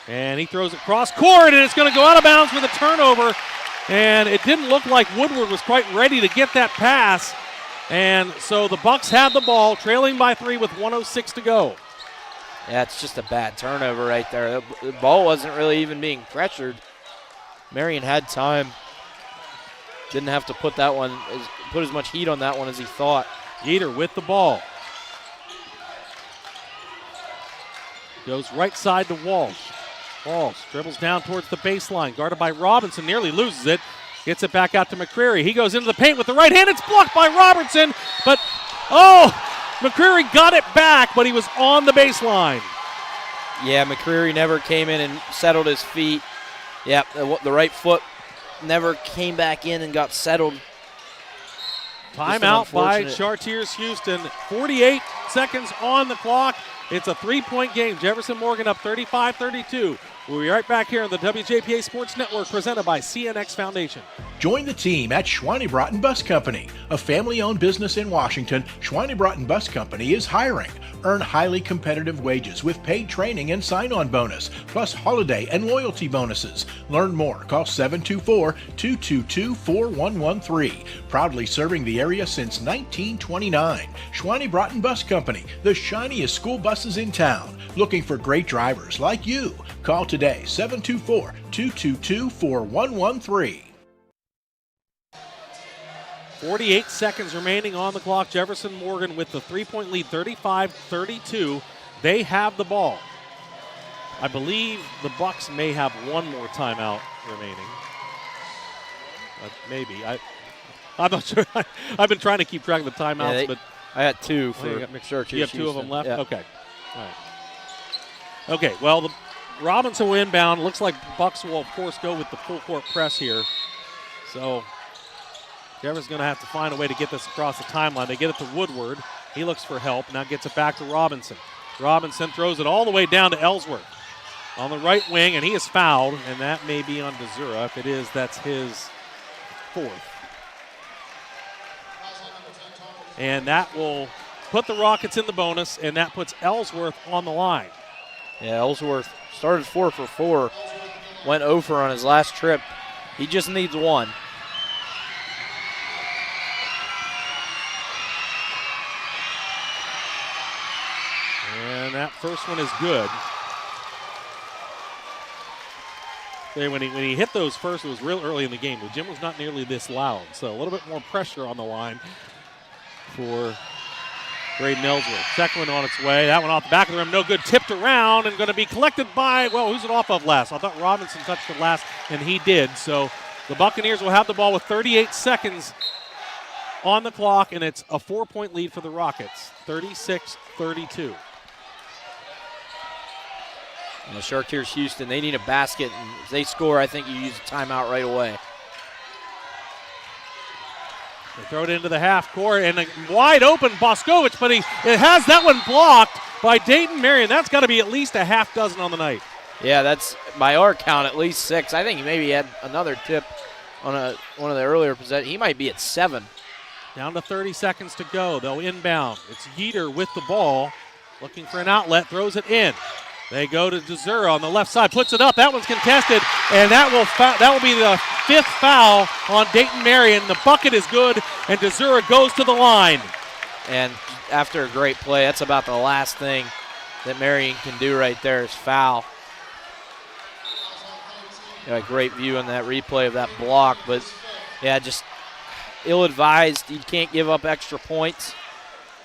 And he throws it cross court, and it's going to go out of bounds with a turnover. And it didn't look like Woodward was quite ready to get that pass. And so the Bucks had the ball, trailing by 3 with 1:06 to go. Yeah, it's just a bad turnover right there. The ball wasn't really even being pressured. Marion had time. Didn't have to put as much heat on that one as he thought. Yeater with the ball. Goes right side to Walsh. Walsh dribbles down towards the baseline. Guarded by Robinson. Nearly loses it. Gets it back out to McCreary. He goes into the paint with the right hand. It's blocked by Robertson. But, McCreary got it back, but he was on the baseline. Yeah, McCreary never came in and settled his feet. Yeah, the right foot never came back in and got settled. Timeout by Chartiers-Houston. 48 seconds on the clock. It's a 3-point game. Jefferson-Morgan up 35-32. We'll be right back here on the WJPA Sports Network, presented by CNX Foundation. Join the team at Schweinebraten Bus Company, a family-owned business in Washington. Schweinebraten Bus Company is hiring. Earn highly competitive wages with paid training and sign-on bonus, plus holiday and loyalty bonuses. Learn more. Call 724-222-4113. Proudly serving the area since 1929. Schweinebraten Bus Company, the shiniest school buses in town. Looking for great drivers like you. Call today, 724-222-4113. 48 seconds remaining on the clock. Jefferson-Morgan with the 3-point lead, 35-32. They have the ball. I believe the Bucks may have one more timeout remaining. Maybe. I'm not sure. I've been trying to keep track of the timeouts, but I had two for McShark. You have two of them left? Yeah. Okay. All right. Okay, well, the Robinson will inbound. Looks like Bucks will, of course, go with the full court press here. So Jefferson's going to have to find a way to get this across the timeline. They get it to Woodward. He looks for help. Now gets it back to Robinson. Robinson throws it all the way down to Ellsworth on the right wing, and he is fouled, and that may be on Desura. If it is, that's his fourth. And that will put the Rockets in the bonus, and that puts Ellsworth on the line. Yeah, Ellsworth started 4 for 4, went over on his last trip. He just needs one. And that first one is good. When he hit those first, it was real early in the game. The gym was not nearly this loud, so a little bit more pressure on the line for Braden Ellsworth. Second one on its way. That one off the back of the rim, no good. Tipped around and going to be collected by, well, who's it off of last? I thought Robinson touched it last, and he did. So the Buccaneers will have the ball with 38 seconds on the clock, and it's a 4-point lead for the Rockets, 36-32. And the Chartiers-Houston, they need a basket, and if they score, I think you use a timeout right away. They throw it into the half court, and a wide open Boscovich, but it has that one blocked by Dayton Marion. That's got to be at least a half dozen on the night. Yeah, that's by our count at least 6. I think he maybe had another tip on one of the earlier possessions. He might be at 7. Down to 30 seconds to go. They'll inbound. It's Yeater with the ball, looking for an outlet, throws it in. They go to Desura on the left side, puts it up. That one's contested, and that will be the 5th foul on Dayton Marion. The bucket is good, and Desura goes to the line. And after a great play, that's about the last thing that Marion can do right there is foul. Got a great view on that replay of that block, but yeah, just ill-advised. You can't give up extra points,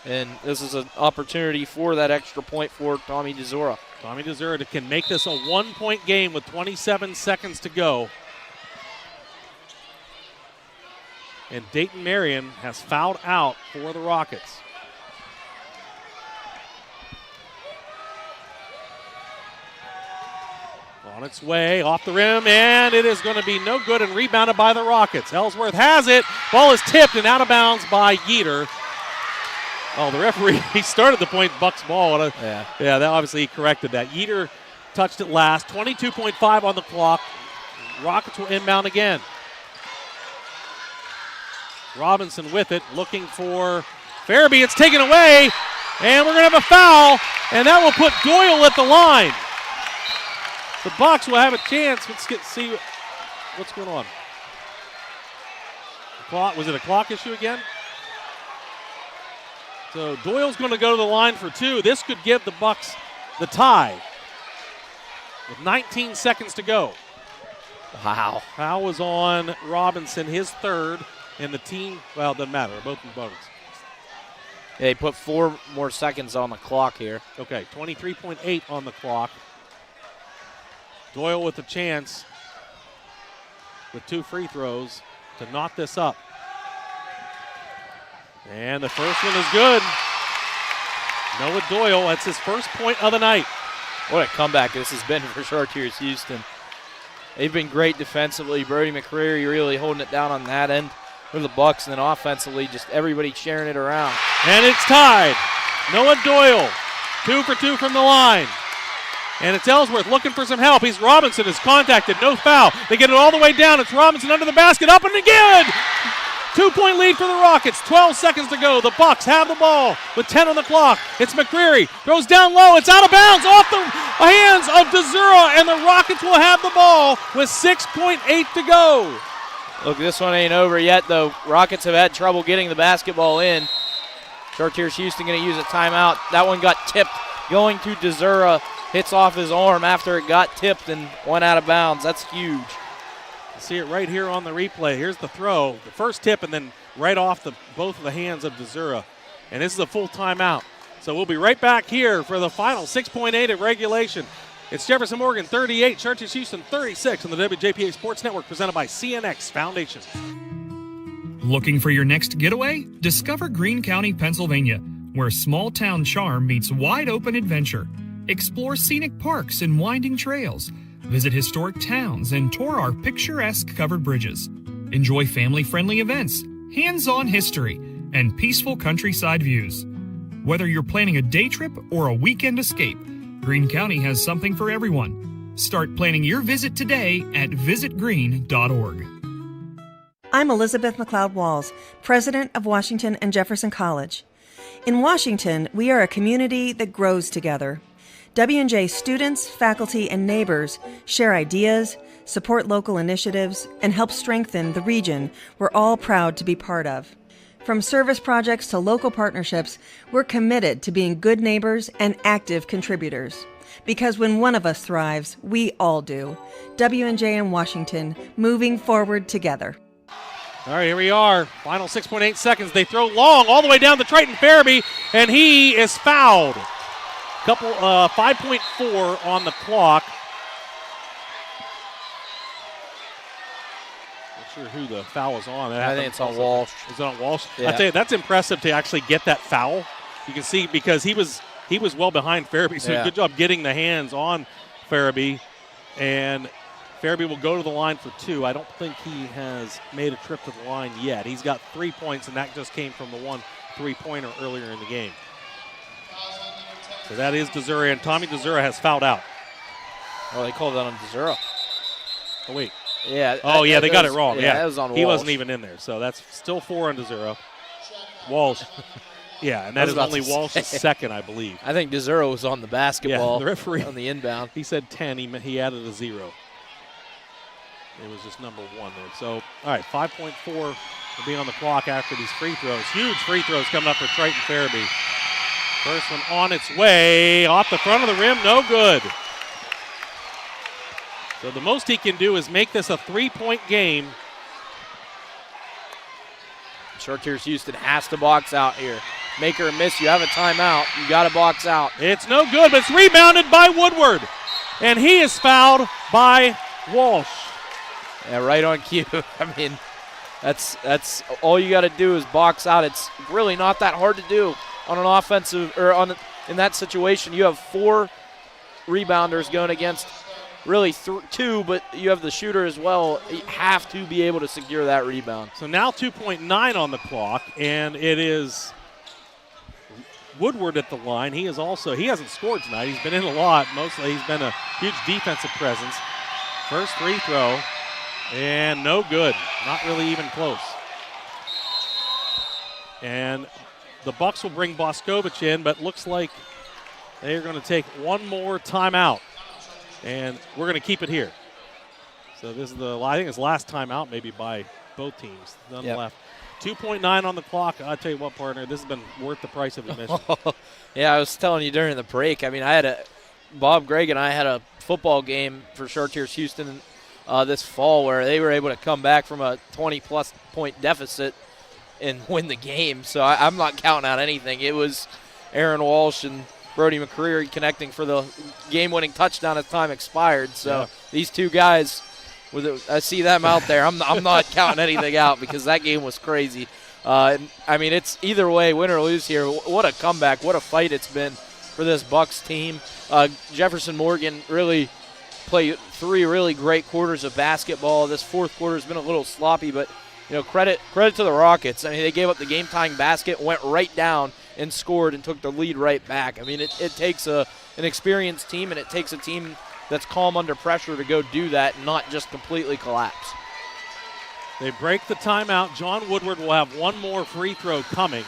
and this is an opportunity for that extra point for Tommy Desura. Tommy Desura can make this a 1-point game with 27 seconds to go. And Dayton Marion has fouled out for the Rockets. On its way, off the rim, and it is going to be no good and rebounded by the Rockets. Ellsworth has it. Ball is tipped and out of bounds by Yeater. Oh, the referee, he started the point Bucks ball. Yeah, that obviously he corrected that. Yeater touched it last. 22.5 on the clock. Rockets will inbound again. Robinson with it, looking for Farabee. It's taken away, and we're going to have a foul, and that will put Doyle at the line. The Bucks will have a chance. Let's see what's going on. Was it a clock issue again? So Doyle's going to go to the line for 2. This could give the Bucks the tie with 19 seconds to go. Wow. Foul was on Robinson, his 3rd, and the team, well, it doesn't matter. They're both in bonus. Yeah, they put 4 more seconds on the clock here. Okay, 23.8 on the clock. Doyle with a chance with 2 free throws to knock this up. And the first one is good. Noah Doyle, that's his first point of the night. What a comeback this has been for Chartiers-Houston. They've been great defensively. Brody McCreary really holding it down on that end for the Bucks, and then offensively, just everybody sharing it around. And it's tied. Noah Doyle, 2 for 2 from the line. And it's Ellsworth looking for some help. Robinson is contacted, no foul. They get it all the way down. It's Robinson under the basket, up and again. 2-point lead for the Rockets, 12 seconds to go. The Bucks have the ball with 10 on the clock. It's McCreary, throws down low. It's out of bounds off the hands of Dzura, and the Rockets will have the ball with 6.8 to go. Look, this one ain't over yet, though. Rockets have had trouble getting the basketball in. Chartiers-Houston going to use a timeout. That one got tipped, going to Dzura. Hits off his arm after it got tipped and went out of bounds. That's huge. You see it right here on the replay. Here's the throw, the first tip, and then right off both of the hands of Dzura. And this is a full timeout. So we'll be right back here for the final 6.8 of regulation. It's Jefferson-Morgan 38, Chartiers-Houston 36 on the WJPA Sports Network, presented by CNX Foundation. Looking for your next getaway? Discover Greene County, Pennsylvania, where small-town charm meets wide-open adventure. Explore scenic parks and winding trails. Visit historic towns and tour our picturesque covered bridges. Enjoy family-friendly events, hands-on history, and peaceful countryside views. Whether you're planning a day trip or a weekend escape, Greene County has something for everyone. Start planning your visit today at visitgreene.org. I'm Elizabeth McLeod-Walls, president of Washington and Jefferson College. In Washington, we are a community that grows together. W&J students, faculty, and neighbors share ideas, support local initiatives, and help strengthen the region we're all proud to be part of. From service projects to local partnerships, we're committed to being good neighbors and active contributors. Because when one of us thrives, we all do. W&J and Washington, moving forward together. All right, here we are. Final 6.8 seconds. They throw long all the way down to Triton Farabee, and he is fouled. 5.4 on the clock. Not sure who the foul is on. I think it's on Walsh. Is it on Walsh? Yeah. I'll tell you, that's impressive to actually get that foul. You can see because he was well behind Farabee, so good job getting the hands on Farabee. And Farabee will go to the line for 2. I don't think he has made a trip to the line yet. He's got 3 points, and that just came from the 1 3-pointer earlier in the game. So that is Dzura, and Tommy Dzura has fouled out. Oh, they called that on Dzura. Oh, wait. Yeah. Oh, yeah, they got it wrong. Yeah, that was on Walsh. He wasn't even in there, so that's still 4 on Dzura. Walsh. Yeah, and that is only Walsh's second, I believe. I think Dzura was on the basketball. Yeah, the referee on the inbound. He said 10. He added a 0. It was just number 1 there. So, all right, 5.4 will be on the clock after these free throws. Huge free throws coming up for Triton Farabee. First one on its way, off the front of the rim, no good. So the most he can do is make this a 3-point game. Chartiers-Houston has to box out here. Make or miss, you have a timeout. You got to box out. It's no good, but it's rebounded by Woodward. And he is fouled by Walsh. Yeah, right on cue. I mean, that's all you got to do is box out. It's really not that hard to do on an offensive or in that situation. You have 4 rebounders going against really 2, but you have the shooter as well. You have to be able to secure that rebound. So now 2.9 on the clock, and it is Woodward at the line. He hasn't scored tonight. He's been in a lot. Mostly he's been a huge defensive presence. First free throw, and no good. Not really even close. And the Bucks will bring Boscovich in, but looks like they're going to take one more timeout. And we're going to keep it here. So this is I think it's last timeout maybe by both teams. None left. 2.9 on the clock. I tell you what, partner, this has been worth the price of admission. Yeah, I was telling you during the break. I mean, Bob Gregg and I had a football game for Chartiers-Houston this fall where they were able to come back from a 20-plus point deficit and win the game. So I'm not counting out anything. It was Aaron Walsh and Brody McCreary connecting for the game-winning touchdown as time expired. So these two guys, I see them out there. I'm not counting anything out because that game was crazy. I mean, it's either way, win or lose here. What a comeback. What a fight it's been for this Bucks team. Jefferson-Morgan really played 3 really great quarters of basketball. This fourth quarter has been a little sloppy, but credit to the Rockets. I mean, they gave up the game-tying basket, went right down and scored and took the lead right back. I mean, it takes an experienced team, and it takes a team that's calm under pressure to go do that and not just completely collapse. They break the timeout. John Woodward will have one more free throw coming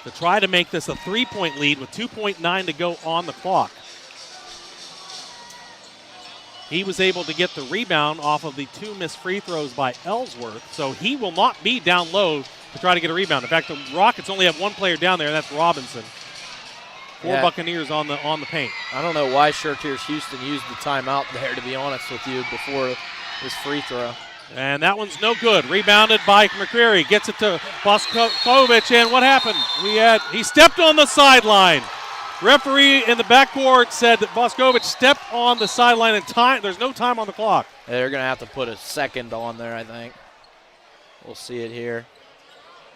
to try to make this a 3-point lead with 2.9 to go on the clock. He was able to get the rebound off of the 2 missed free throws by Ellsworth, so he will not be down low to try to get a rebound. In fact, the Rockets only have one player down there, and that's Robinson. 4 Buccaneers on the paint. I don't know why Chartiers-Houston used the timeout there, to be honest with you, before his free throw. And that one's no good. Rebounded by McCreary. Gets it to Boscovich, and what happened? He stepped on the sideline. Referee in the backcourt said that Boscovich stepped on the sideline, and there's no time on the clock. They're going to have to put a second on there, I think. We'll see it here.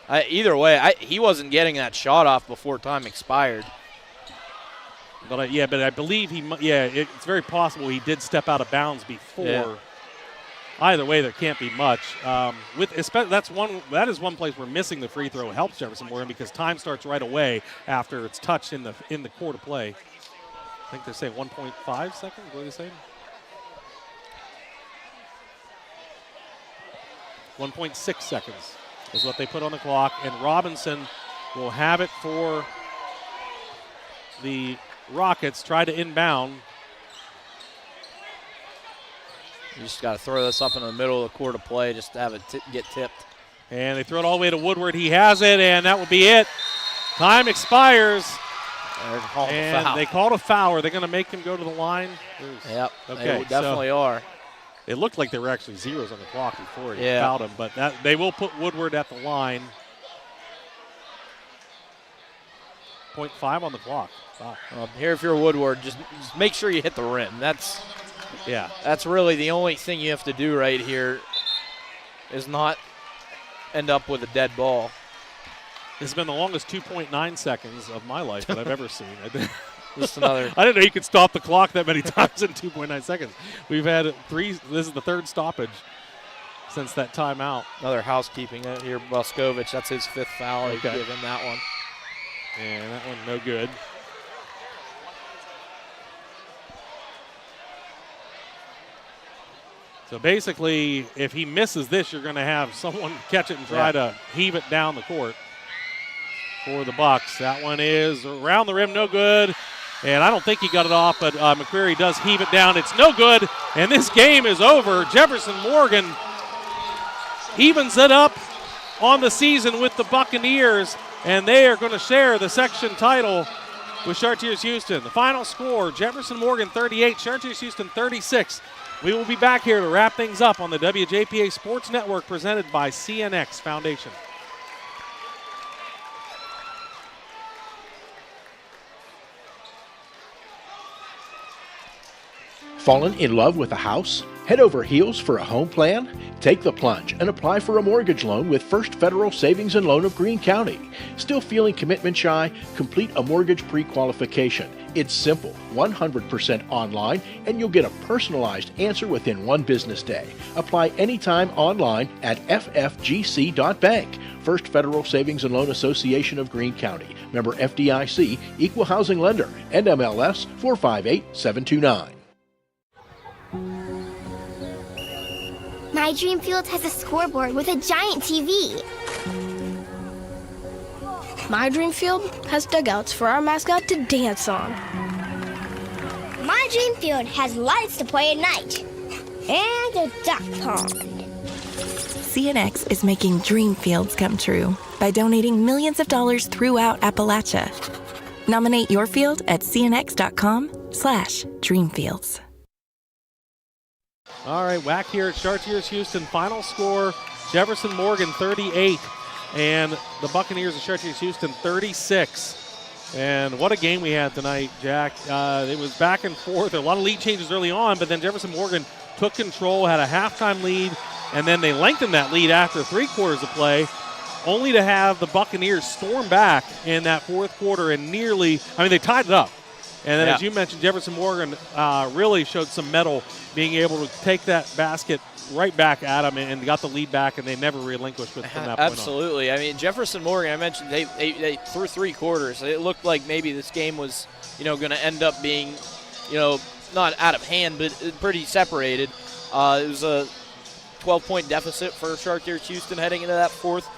Either way, he wasn't getting that shot off before time expired. But I believe it's very possible he did step out of bounds before. Yeah. Either way, there can't be much. That is one place where missing the free throw helps Jefferson-Morgan because time starts right away after it's touched in the court of play. I think they're saying 1.5 seconds. What are they saying? 1.6 seconds is what they put on the clock, and Robinson will have it for the Rockets. Try to inbound. You just got to throw this up in the middle of the court of play just to have it get tipped. And they throw it all the way to Woodward. He has it, and that will be it. Time expires. And they called a foul. Are they going to make him go to the line? Yep, okay, they definitely are. It looked like there were actually zeros on the clock before he fouled him, but they will put Woodward at the line. 0.5 on the clock. Wow. Here, if you're Woodward, just make sure you hit the rim. That's really the only thing you have to do right here is not end up with a dead ball. This has been the longest 2.9 seconds of my life that I've ever seen. Just another. I didn't know you could stop the clock that many times in 2.9 seconds. We've had 3. This is the 3rd stoppage since that timeout. Another housekeeping here, Boscovich. That's his 5th foul. Okay. Give him that one. And that one no good. So basically, if he misses this, you're going to have someone catch it and try to heave it down the court for the Bucks. That one is around the rim, no good. And I don't think he got it off, but McCreary does heave it down. It's no good, and this game is over. Jefferson-Morgan evens it up on the season with the Buccaneers, and they are going to share the section title with Chartiers-Houston. The final score, Jefferson-Morgan 38, Chartiers-Houston 36. We will be back here to wrap things up on the WJPA Sports Network presented by CNX Foundation. Fallen in love with a house? Head over heels for a home plan? Take the plunge and apply for a mortgage loan with First Federal Savings and Loan of Greene County. Still feeling commitment shy? Complete a mortgage pre-qualification. It's simple, 100% online, and you'll get a personalized answer within 1 business day. Apply anytime online at ffgc.bank. First Federal Savings and Loan Association of Greene County. Member FDIC, Equal Housing Lender, NMLS 458729. My dream field has a scoreboard with a giant TV. My dream field has dugouts for our mascot to dance on. My dream field has lights to play at night. And a duck pond. CNX is making dream fields come true by donating millions of dollars throughout Appalachia. Nominate your field at cnx.com/dreamfields. All right, back here at Chartiers-Houston. Final score, Jefferson-Morgan 38, and the Buccaneers of Chartiers-Houston 36. And what a game we had tonight, Jack. It was back and forth. A lot of lead changes early on, but then Jefferson-Morgan took control, had a halftime lead, and then they lengthened that lead after 3 quarters of play, only to have the Buccaneers storm back in that 4th quarter and they tied it up. And then, as you mentioned, Jefferson-Morgan really showed some mettle, being able to take that basket right back at them and got the lead back, and they never relinquished from that point on. Absolutely. I mean, Jefferson-Morgan, I mentioned, they through 3 quarters, it looked like maybe this game was, going to end up being, not out of hand, but pretty separated. It was a 12-point deficit for Chartiers-Houston heading into that fourth.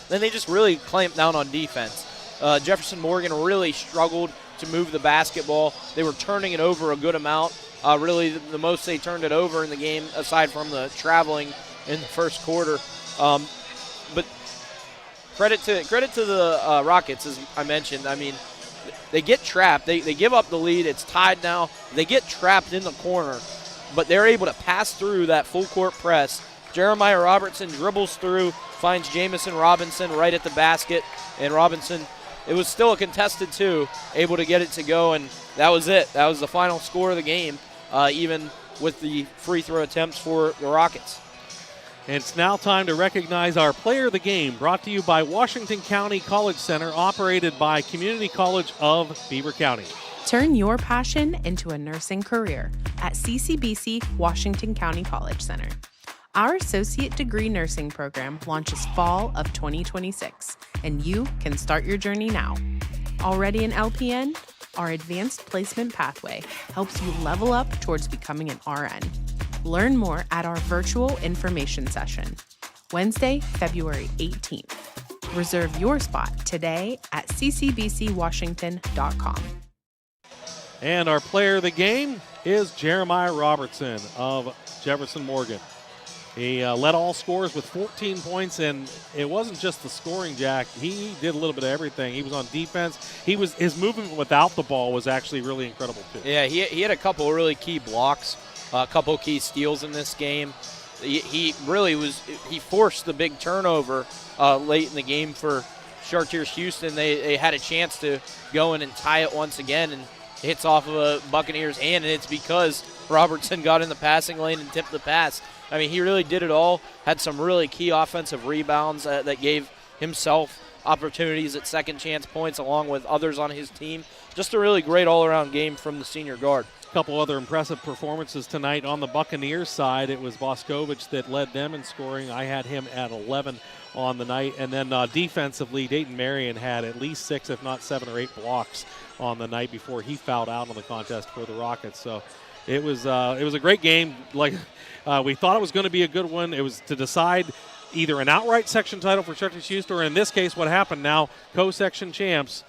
Then they just really clamped down on defense. Jefferson-Morgan really struggled to move the basketball. They were turning it over a good amount. Really, the most they turned it over in the game, aside from the traveling in the first quarter. But credit to the Rockets, as I mentioned. I mean, they get trapped. They give up the lead. It's tied now. They get trapped in the corner, but they're able to pass through that full court press. Jeremiah Robertson dribbles through, finds Jamison Robinson right at the basket, and Robinson, it was still a contested 2, able to get it to go, and that was it. That was the final score of the game, even with the free throw attempts for the Rockets. And it's now time to recognize our player of the game, brought to you by Washington County College Center, operated by Community College of Beaver County. Turn your passion into a nursing career at CCBC Washington County College Center. Our associate degree nursing program launches fall of 2026, and you can start your journey now. Already an LPN? Our advanced placement pathway helps you level up towards becoming an RN. Learn more at our virtual information session, Wednesday, February 18th. Reserve your spot today at ccbcwashington.com. And our player of the game is Jeremiah Robertson of Jefferson-Morgan. He led all scorers with 14 points, and it wasn't just the scoring, Jack. He did a little bit of everything. He was on defense. His movement without the ball was actually really incredible, too. Yeah, he had a couple of really key blocks, a couple of key steals in this game. He forced the big turnover late in the game for Chartiers-Houston. They had a chance to go in and tie it once again, and hits off of a Buccaneers hand, and it's because Robertson got in the passing lane and tipped the pass. I mean, he really did it all, had some really key offensive rebounds that gave himself opportunities at second chance points along with others on his team. Just a really great all-around game from the senior guard. A couple other impressive performances tonight on the Buccaneers side. It was Boscovich that led them in scoring. I had him at 11 on the night. And then defensively, Dayton Marion had at least 6, if not 7 or 8 blocks on the night before he fouled out on the contest for the Rockets. So it was a great game. Like we thought it was going to be a good one. It was to decide either an outright section title for Chartiers-Houston, or in this case, what happened now, co-section champs.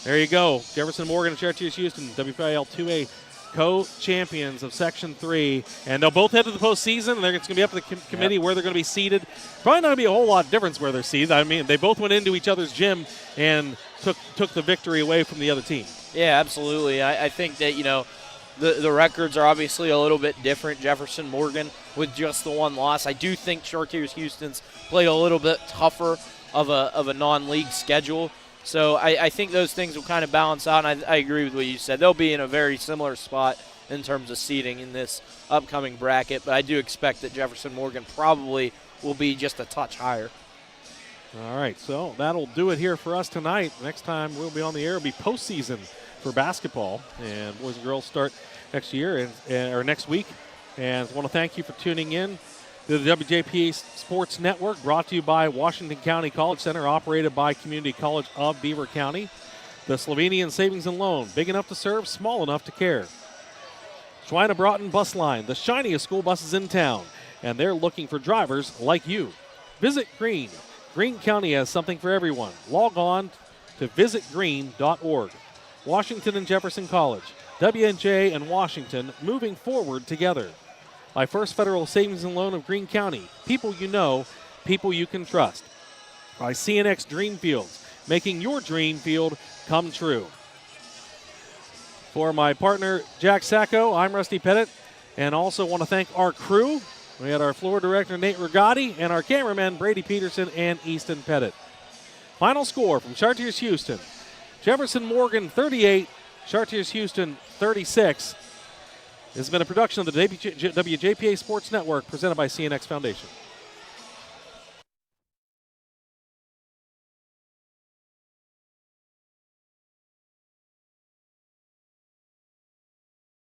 There you go, Jefferson-Morgan and Chartiers-Houston, WPIL 2A co-champions of Section 3, and they'll both head to the postseason. It's going to be up to the committee where they're going to be seated. Probably not going to be a whole lot of difference where they're seated. I mean, they both went into each other's gym and took the victory away from the other team. Yeah, absolutely. I think that, the records are obviously a little bit different. Jefferson-Morgan with just the one loss. I do think Chartiers-Houston's played a little bit tougher of a non-league schedule. So I think those things will kind of balance out, and I agree with what you said. They'll be in a very similar spot in terms of seeding in this upcoming bracket, but I do expect that Jefferson-Morgan probably will be just a touch higher. All right, so that'll do it here for us tonight. Next time we'll be on the air, it'll be postseason for basketball, and boys and girls start next year or next week. And I want to thank you for tuning in to the WJPA Sports Network, brought to you by Washington County College Center, operated by Community College of Beaver County. The Slovenian Savings and Loan, big enough to serve, small enough to care. Schweinebraten Bus Line, the shiniest school buses in town, and they're looking for drivers like you. Visit Green. Green County has something for everyone. Log on to visitgreen.org. Washington and Jefferson College, W&J and Washington moving forward together. By First Federal Savings and Loan of Greene County, people you know, people you can trust. By CNX Dreamfields, making your dream field come true. For my partner, Jack Sacco, I'm Rusty Pettit, and also want to thank our crew. We had our floor director, Nate Rigotti, and our cameramen, Brady Peterson and Easton Pettit. Final score from Chartiers-Houston. Jefferson-Morgan 38, Chartiers-Houston 36. This has been a production of the WJPA Sports Network presented by CNX Foundation.